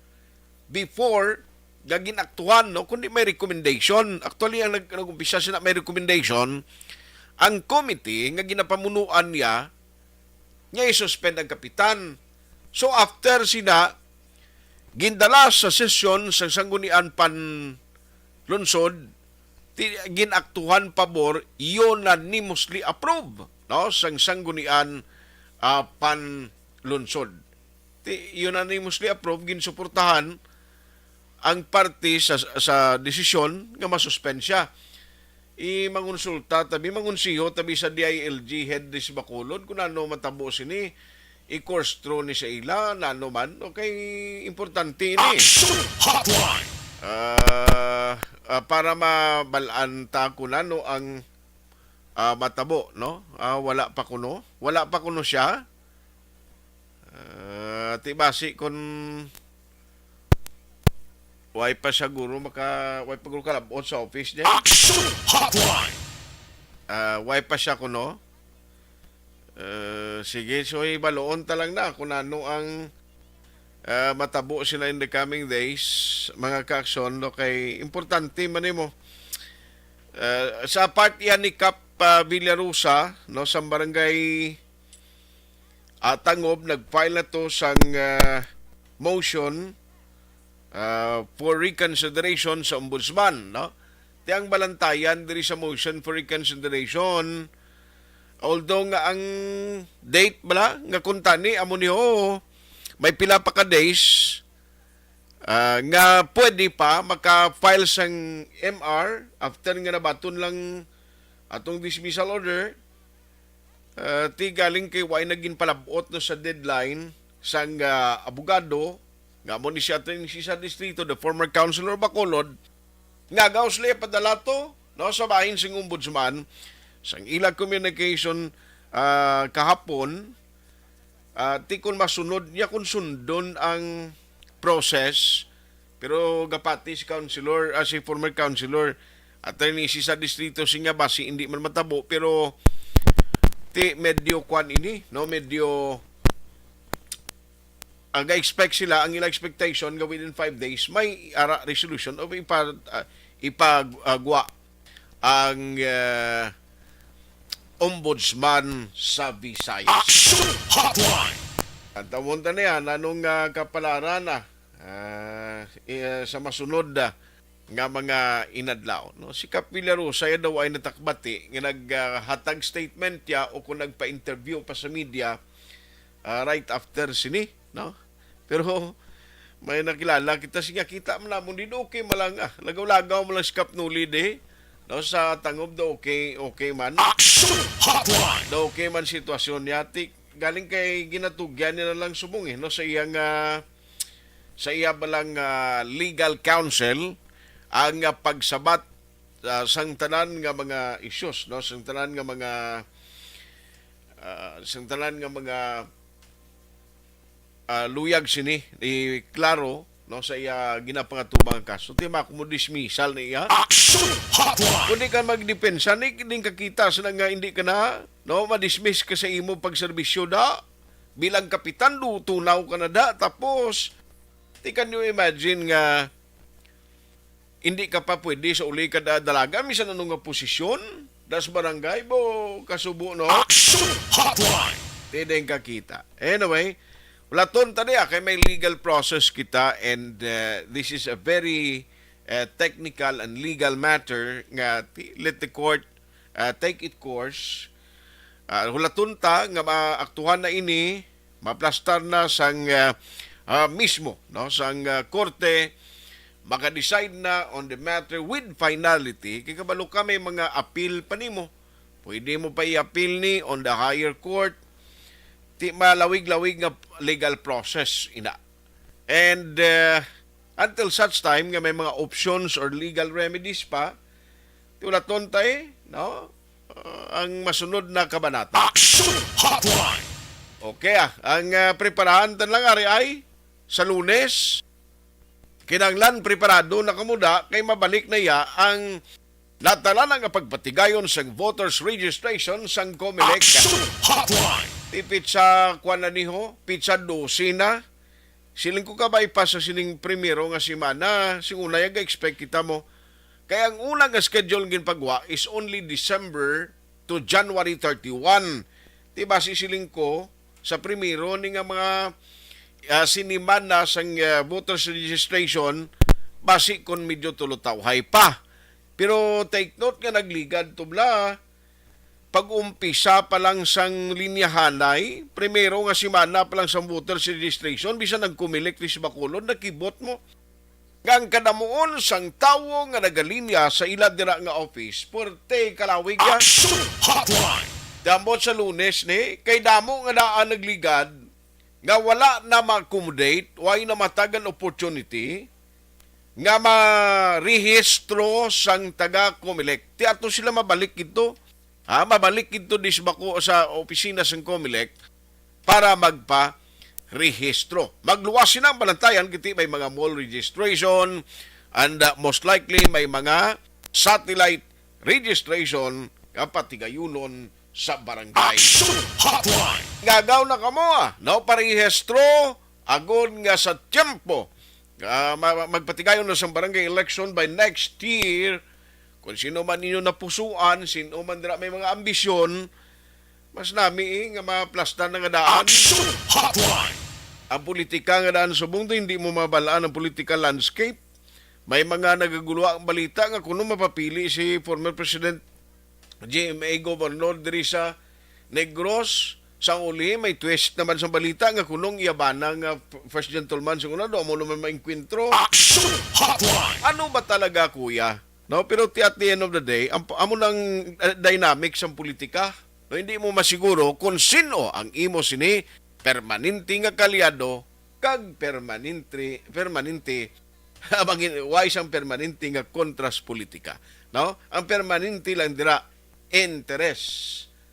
before gagin aktuhan, no, kundi may recommendation. Actually ang nag-umpisa sila may recommendation, ang committee nga ginapamunuan niya i-suspend ang kapitan. So after sina gindala sa sesyon sa sanggunian pan lunsod, ginaktuhan pabor, unanimously approve, no, sang sanggunian pan lunsod. Unanimously approve, ginsuportahan ang party sa desisyon nga masuspend siya. Mangonsulta tabi mangunsiho tabi sa DILG head dis Bacolod kung ano matabo sini i-course through ni sa ila nano man, okay, importante ini para mabalaan ta kunano ang matabo, no, wala pa kuno siya, tibasi kun way pa siguro way pa siguro kalabot sa office niya. Way pa siya kuno. Sige, so ibaloon talang na kung ano ang matabo sila in the coming days, mga ka-aksyon, no, kay importante man mo. Sa part yan ni Cap Villarusa, no, sa barangay Tangob, nag-file na to sang motion for reconsideration sa ombudsman, no? Tiyang balantayan diri sa motion for reconsideration Although nga ang date bala nga kuntani amo ni may pila pa ka days nga pwede pa maka-file sang MR after nga nabaton lang atong dismissal order. Ti galing kay way naging palabot no sa deadline sang abogado nga mo ni siya sa distrito, the former councilor Bacolod, nga gausle padala to no sa bahin sing ombudsman sang ilang communication kahapon. Ti kun masunod niya kung sundon ang process, pero gapati si councilor, si former councilor attorney si sa distrito siya basi hindi man matabo, pero ti medyo kwan ini no, medyo ga-expect sila, ang ilang expectation nga within 5 days may resolution o ipagwa ang ombudsman sa Visayas. Action Hotline! At tamunta na yan, anong kapalaran na sa masunod nga mga inadlaw. No? Si Kapilaro, saya daw ay natakbati nga naghatag statement ya o kung nagpa-interview pa sa media right after sini. No? Pero may nakilala kita siya, kita mo namon din okay malang lagaw-lagaw mo lang si Kapnuli no, sa tangob do okay man. Action Hotline! Do okay man sitwasyon niya. Galing kay ginatugyan niya lang subong no, sa iyang sa iya balang legal counsel ang pagsabat sang tanan nga mga issues no, sang tanan nga mga luyag sini ni klaro no sa iya ginapangatubang kaso. Ti makumudismisal niya. Action Hotline! Kundi ka magdepensa ni kini kakita sa nga hindi ka na no madismiss ka sa imo pagserbisyo da bilang kapitan, tunaw ka na da, tapos di can you imagine nga hindi ka pa pwede sa uli ka dalaga misan anong nga posisyon das barangay bo kasubo no. Action Hotline! Tideng kakita. Anyway, wala ton tadi kay may legal process kita, and this is a very technical and legal matter nga let the court take its course. Hulaton ta nga maaktuhan na ini, maplastar na sang mismo no sang korte maka-decide na on the matter with finality. Kay kabalo ka may mga appeal pa nimo, pwede mo pa i-appeal ni on the higher court. Ti malawig-lawig nga legal process ina. And until such time nga may mga options or legal remedies pa, ti wala tontay no ang masunod na kabanata. Action Hotline! Okay ang preparahan tan lang ari ay sa Lunes. Kinanglan preparado na kamuda kay mabalik na ya ang natala nga pagpatigayon sang voters registration sang COMELEC. Action Hotline! Pizza kwan na niho, pizza 12 na. Siling ko kabay pa sa sining primero nga simana, sing una yung expect kita mo. Kaya ang unang schedule ngin pagwa is only December to January 31. Diba siling ko sa primero ni nga mga siniman na sang voters registration, basi kon medyo tulutawhay pa. Pero take note nga nagligad tubla, pag-umpisa pa lang sang linyahanay, primero nga simana pa lang sang voters registration, bisan nagkumilik ni si Bacolod, nakibot mo. Ngang kadamuon sang tawo nga nagalinya sa ila dira nga office, porte kalawig ya. Action Hotline! Damot sa Lunes ni, kay damo nga daan nagligad, nga wala na ma-accommodate, way na matagan opportunity, nga ma-rehistro sang taga-Comelec. Ti ato sila mabalik ito. Mabalik ito disbako sa opisina ng COMELEC para magpa-rehistro. Magluwas sila ang balantayan, kiti may mga mall registration, and most likely may mga satellite registration kapag tigayunon sa barangay. Action Hotline! Gagaw na kamo no, parehistro agon nga sa tiempo. Magpatigayon na sa barangay election by next year. Kung sino man ninyo napusuan, sino man dira may mga ambisyon, mas nami nga maplastan na nga daan. Action Hotline! Ang politika nga daan subong to, hindi mo mabalaan ang political landscape. May mga nagaguluha ang balita nga kuno mapapili si former President GMA Governor diri sa Negros, sa uli, may twist naman sa balita nga kunong iyabana nga first gentleman sa una, mo naman mainkwentro. Action Hotline! Ano ba talaga, kuya? No, pero at the end of the day, amo ng dynamics ang politika. No, hindi mo masiguro kung sino ang imo sini permanente nga kalyado kag permanente wise ang permanente nga kontras politika. No? Ang permanente lang dira interes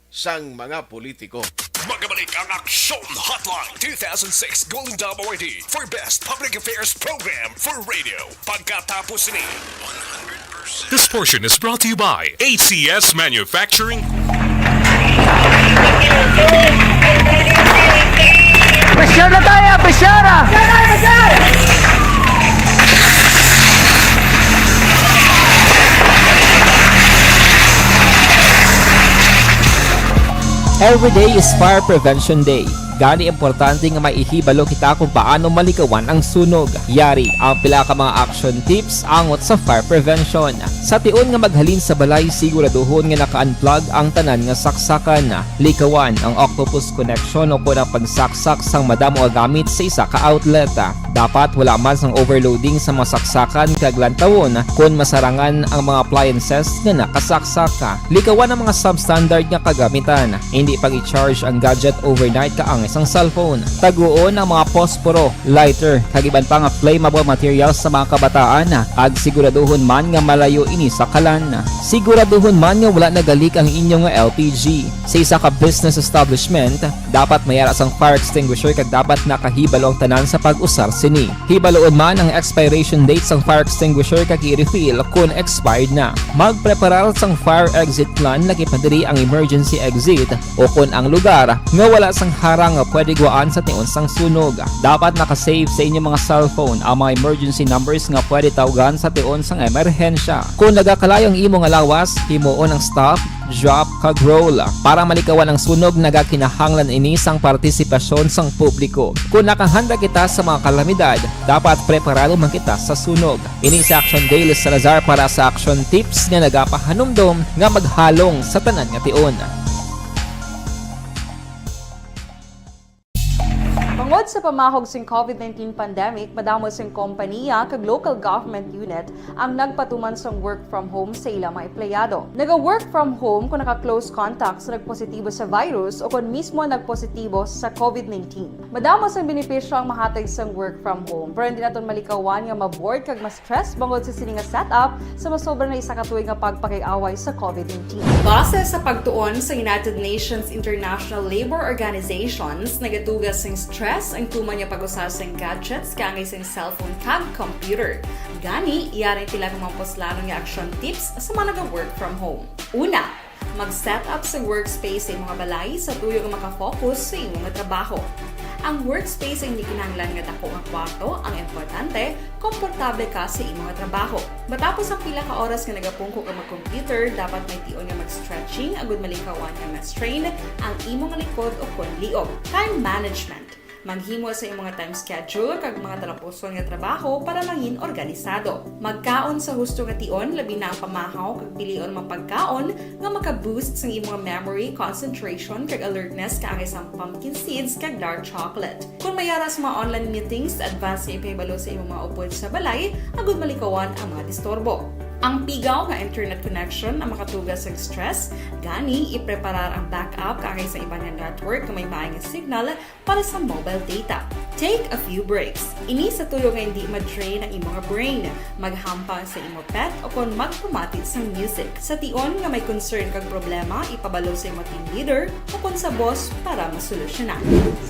sang mga politiko. Magabalik ang Action Hotline 2006 Golden Dome Awardee for Best Public Affairs Program for Radio. Pagkatapos ni 100%. This portion is brought to you by ACS Manufacturing. Presyar na tayo! Presyara! Every day is Fire Prevention Day. Gani importante nga maihibalo kita kung paano malikawan ang sunog. Yari ang pila ka mga action tips angot sa fire prevention. Sa tion nga maghalin sa balay, siguraduhon nga naka-unplug ang tanan nga saksakan. Likawan ang octopus connection o kung ang pagsaksak sang madamo nga gamit sa isa ka outlet. Dapat wala man sang overloading sa mga saksakan kag lantawon kung masarangan ang mga appliances nga nakasaksaka. Likawan ang mga substandard nga kagamitan. Hindi pag i-charge ang gadget overnight kaang isang cellphone. Taguon ang mga posporo, lighter, kag iban pa nga flammable materials sa mga kabataan. Ag siguraduhon man nga malayo ini sa kalan. Siguraduhon man nga wala nagalik ang inyong LPG. Sa isa ka business establishment, dapat mayara sang fire extinguisher kag dapat nakahibalo ang tanan sa pag-usar sini. Hibaloon man ang expiration date sang fire extinguisher kag i-refill kung expired na. Magpreparar sang fire exit plan lagi padiri ang emergency exit o kung ang lugar nga wala sang harang nga pwede guwaan sa tion sang sunog. Dapat nakasave sa inyong mga cellphone ang mga emergency numbers nga pwede tawagan sa tion sang emerhensya. Kung nagakalayo ang imong lawas, himuon ang stop, drop, kag roll. Para malikawan ang sunog, nagakinahanglan ini sang partisipasyon sang publiko. Kung nakahanda kita sa mga kalamidad, dapat preparado man kita sa sunog. Ini sa Action Daily Salazar para sa action tips nga nagapahanumdom nga maghalong sa tanan nga tion. Tungod sa pamahog sing COVID-19 pandemic, madamo sing kompanya kag local government unit ang nagpatuman sang work from home sa ilang mga empleyado. Naga-work from home kung naka-close contact sa nagpositibo sa virus o kung mismo nagpositibo sa COVID-19. Madamo sang benepisyo ang mahatag sang work from home, pero hindi naton malikawan nga ma-bored kag ma-stress bangod sa sini nga setup sa masobra na isa ka tuig nga pagpakiaway sa COVID-19. Base sa pagtuon sa United Nations International Labour Organizations, nagatugas sing stress ang tuman niya pag-usar sa gadgets kangay sa cellphone kag computer. Gani, iyarin tila ng mga poslano nga action tips sa mga nag-work from home. Una, mag-set up sa workspace sa mga balay sa tuyo nga makafocus sa imong trabaho. Ang workspace ay hindi kinahanglan nga dako nga kwarto, ang importante, komportable ka sa imong trabaho. Matapos ang pila ka oras nga nagapungko ka mag-computer, dapat may tion nga mag-stretching agud malikawan nga ma-strain ang imong likod o kon liog. Time management. Maghimo sa imong mga time schedule kag mga talapuson nga trabaho para mangin organisado. Magkaon sa husto nga tion, labi na ang pamahaw kag pilion mga pagkaon nga maka-boost sa imong memory, concentration kag alertness kaangay sa pumpkin seeds kag dark chocolate. Kung mayara sa mga online meetings, advance sa ipahibalo sa imong mga upod sa balay, agud malikawan ang mga disturbo. Ang pigaw nga internet connection ang makatugas sa stress, gani ipreparar ang backup kaangay sa ibang network na may maayong signal para sa mobile data. Take a few breaks. Ini sa tuyo nga hindi ma-drain ang imong brain, maghampang sa imong pet o kung magpumati sa music. Sa tion nga may concern kag problema, ipabalo sa imong team leader o kung sa boss para masolusyonan.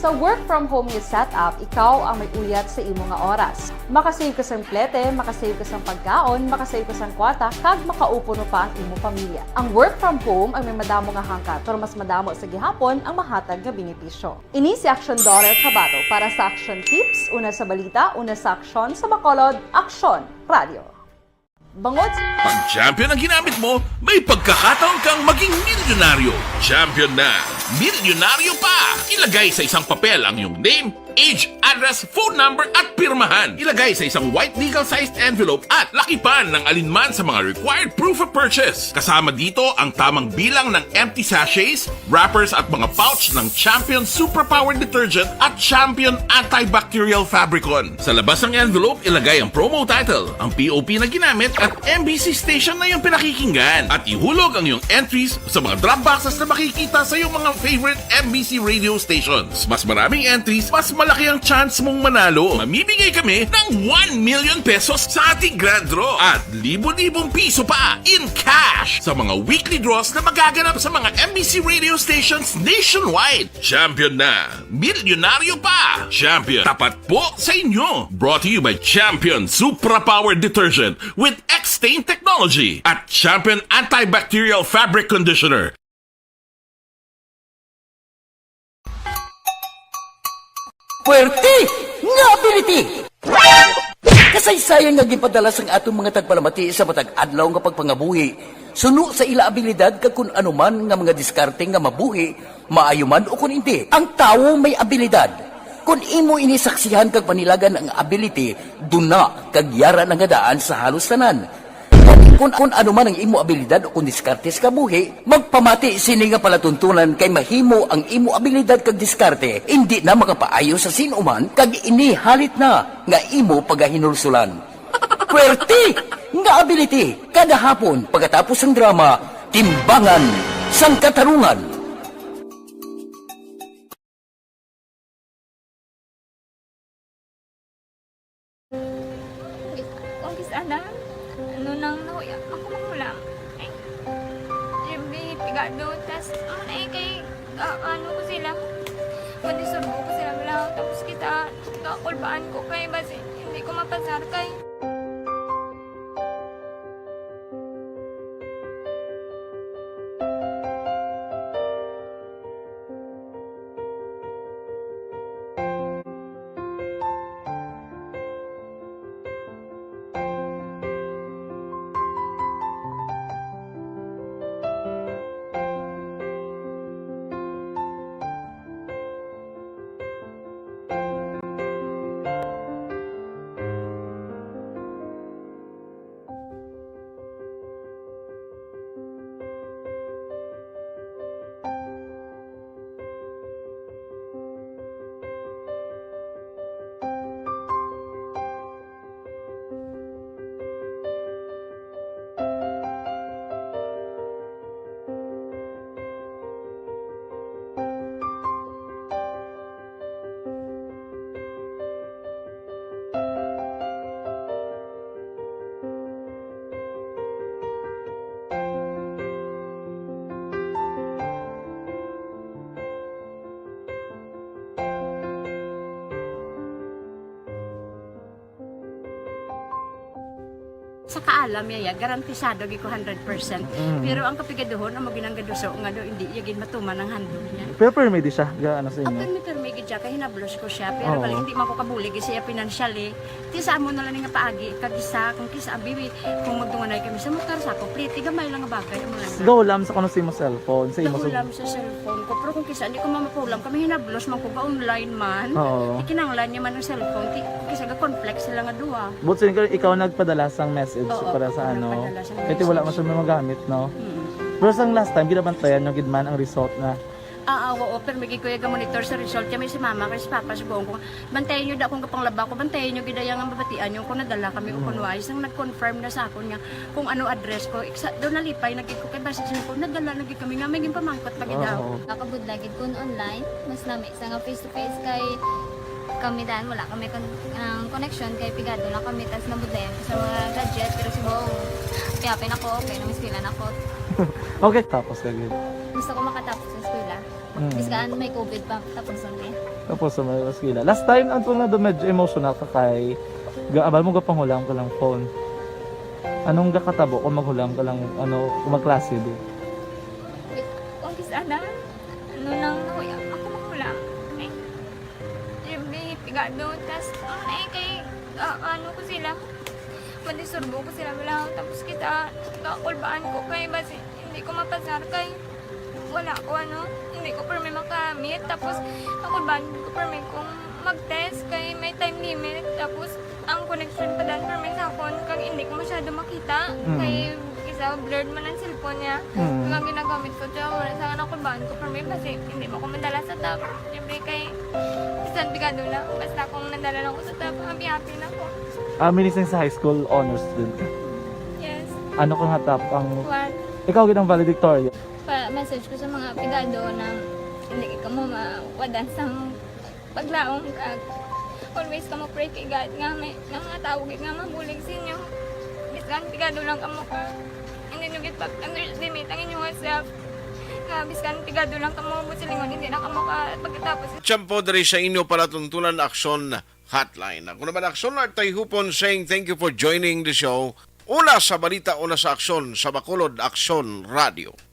Sa work from home nga setup, ikaw ang may uyat sa imong nga oras. Makasave ka sang plete, makasave ka sang pagkaon, makasave ka sang kwata, kag makaupo no pa ang imong pamilya. Ang work from home ay may madamo nga hangkat, pero mas madamo sa gihapon ang mahatag nga benepisyo. Ini si Action Dorel Cabato para sa Action Tips, una sa balita, una sa aksyon sa Bacolod, Aksyon Radio. Bangod Pag champion ang ginamit mo, may pagkakataon kang maging milyonaryo. Champion na, milyonaryo pa! Ilagay sa isang papel ang iyong name, age, address, phone number at pirmahan. Ilagay sa isang white legal-sized envelope at lakipan ng alinman sa mga required proof of purchase. Kasama dito ang tamang bilang ng empty sachets, wrappers at mga pouch ng Champion Superpower Detergent at Champion Antibacterial Fabricon. Sa labas ng envelope, ilagay ang promo title, ang POP na ginamit at MBC station na yung pinakikinggan. At ihulog ang iyong entries sa mga drop boxes na makikita sa iyong mga favorite MBC radio stations. Mas maraming entries, mas malaki ang chance mong manalo. Mamimigay kami ng 1 million pesos sa ating grand draw at libo-libong piso pa in cash sa mga weekly draws na magaganap sa mga MBC radio stations nationwide. Champion na, milyonaryo pa. Champion, tapat po sa inyo. Brought to you by Champion Superpower Detergent with X-Stain Technology at Champion Antibacterial Fabric Conditioner. Puwerte nga ability! Kasaysayan nga gipadala sang atong mga tagpalamati sa matag adlaw nga pagpangabuhi. Suno sa ila abilidad kag kun anuman nga mga diskarte nga mabuhi, maayo man o kun hindi. Ang tawo may abilidad. Kung imo inisaksihan kag panilagan ang ability, duna kag yara nga daan sa halos tanan. Kung ano man ang imo abilidad o kung diskarte sa kabuhi, magpamati sini nga palatuntunan kay mahimo ang imo abilidad kag diskarte, hindi na makapaayo sa sinuman kag inihalit na nga imo pagahinulsulan. Puwerte nga ability, kada hapon pagkatapos ng drama, timbangan sang katarungan. Sana, ano nang nauya ako mangulang. Ay, siyempre, pigado. Tas, kay, ano ko sila. Manisurbo ko sila lang. Tapos kita, kakulbaan ko kay basi. Hindi ko mapasar kay. Sa kaalam yaya, garantisado gi ko 100%. Pero ang kapigaduhon, ang maginanggaduso, nga do, hindi yagin matuman ang handog niya. Pero permedi siya, gaano sa inyo? Ang permedi siya, kaya hinablos ko siya. Pero balik, hindi man ko kabulig siya financially. Tisa mo na lang nga paagi, kagisa, kung kisa abibi, kung magdunganay kami sa motor sa complete, gamay lang nga bagay. Gaulam sa kuno sa imo cellphone. Gaulam sa cellphone ko. Pero kung kisa, hindi ko mamapulam, kami hinablos man ko ga online man. Ikinanglan niya man ng cellphone, kisa ga complex sila nga duwa. But ikaw nagpadala sang message para sa ano. Kasi wala man siya magamit, no? Pero sang last time, ginabantayan yung gidman ang result na. Oo, pero may kuya monitor sa result. Kami si mama, kasi si papa, si buong ko. Bantayan nyo da akong kapanglaba ko, bantayan nyo gidayang ang babatian nyo kung nadala kami o kunwais. Nang nag-confirm na sa ako niya kung ano address ko. Doon nalipay, nagkik ko kay basis ko, nadala nagkik kami nga, may pamangkot lagi daw. Kakabudlagid kung online, mas nami sa nga face-to-face kay kami dahil wala kami connection kay pigado lang kami tas nabudlayan sa mga gadget pero si buong piyapin ako okay na miskilan ako. Okay, tapos kagad. Gusto ko makatapos sa eskwela. Biskaan may COVID pa tapos ulit. Tapos sa may eskwela. Last time ang na do medyo emotional ka kay gaabal mo gapanghulam ka lang phone. Anong gakatabo kung maghulam ka lang kung magklase di? Okay sana. Ano nang nauya ako maghulam. Pigado, tas kay ano ko sila, manisurbo ko sila lang, tapos kita, kakulbaan ko kay basi, hindi ko mapasar kay, wala ko hindi ko permi makamit, tapos kakulbaan ko permi kung mag-test kay may time limit. Tapos, ang connection pa dyan for may sakon kag hindi ko masyado makita. Kay isa, blurred man ang cellphone niya. Kung ang ginagamit ko, tsaka wala sa anak ko baan ko for may kasi hindi mo ko madala sa top. Siyempre kay isang bigado lang. Basta kung nadala lang ko sa top, happy na ako. Minising sa high school honors din ka. Yes. Ano kang hatap ang... One. Ikaw ginang valedictorian. Message ko sa mga pigado na hindi ka mo mawadan sa paglaong kag always ka mo pray kay God nga may mga tawag nga mabulig sa inyo. Biskan pigado lang kamo ko. Hindi nyo get back underestimate ang inyong self. Nga biskan pigado lang kamo busilingon hindi na kamo ka pagkatapos. Tiyempo diri sa inyo palatuntunan aksyon hotline. Ako naman aksyon Artay Hupon saying thank you for joining the show. Una sa balita, una sa aksyon sa Bacolod Aksyon Radio.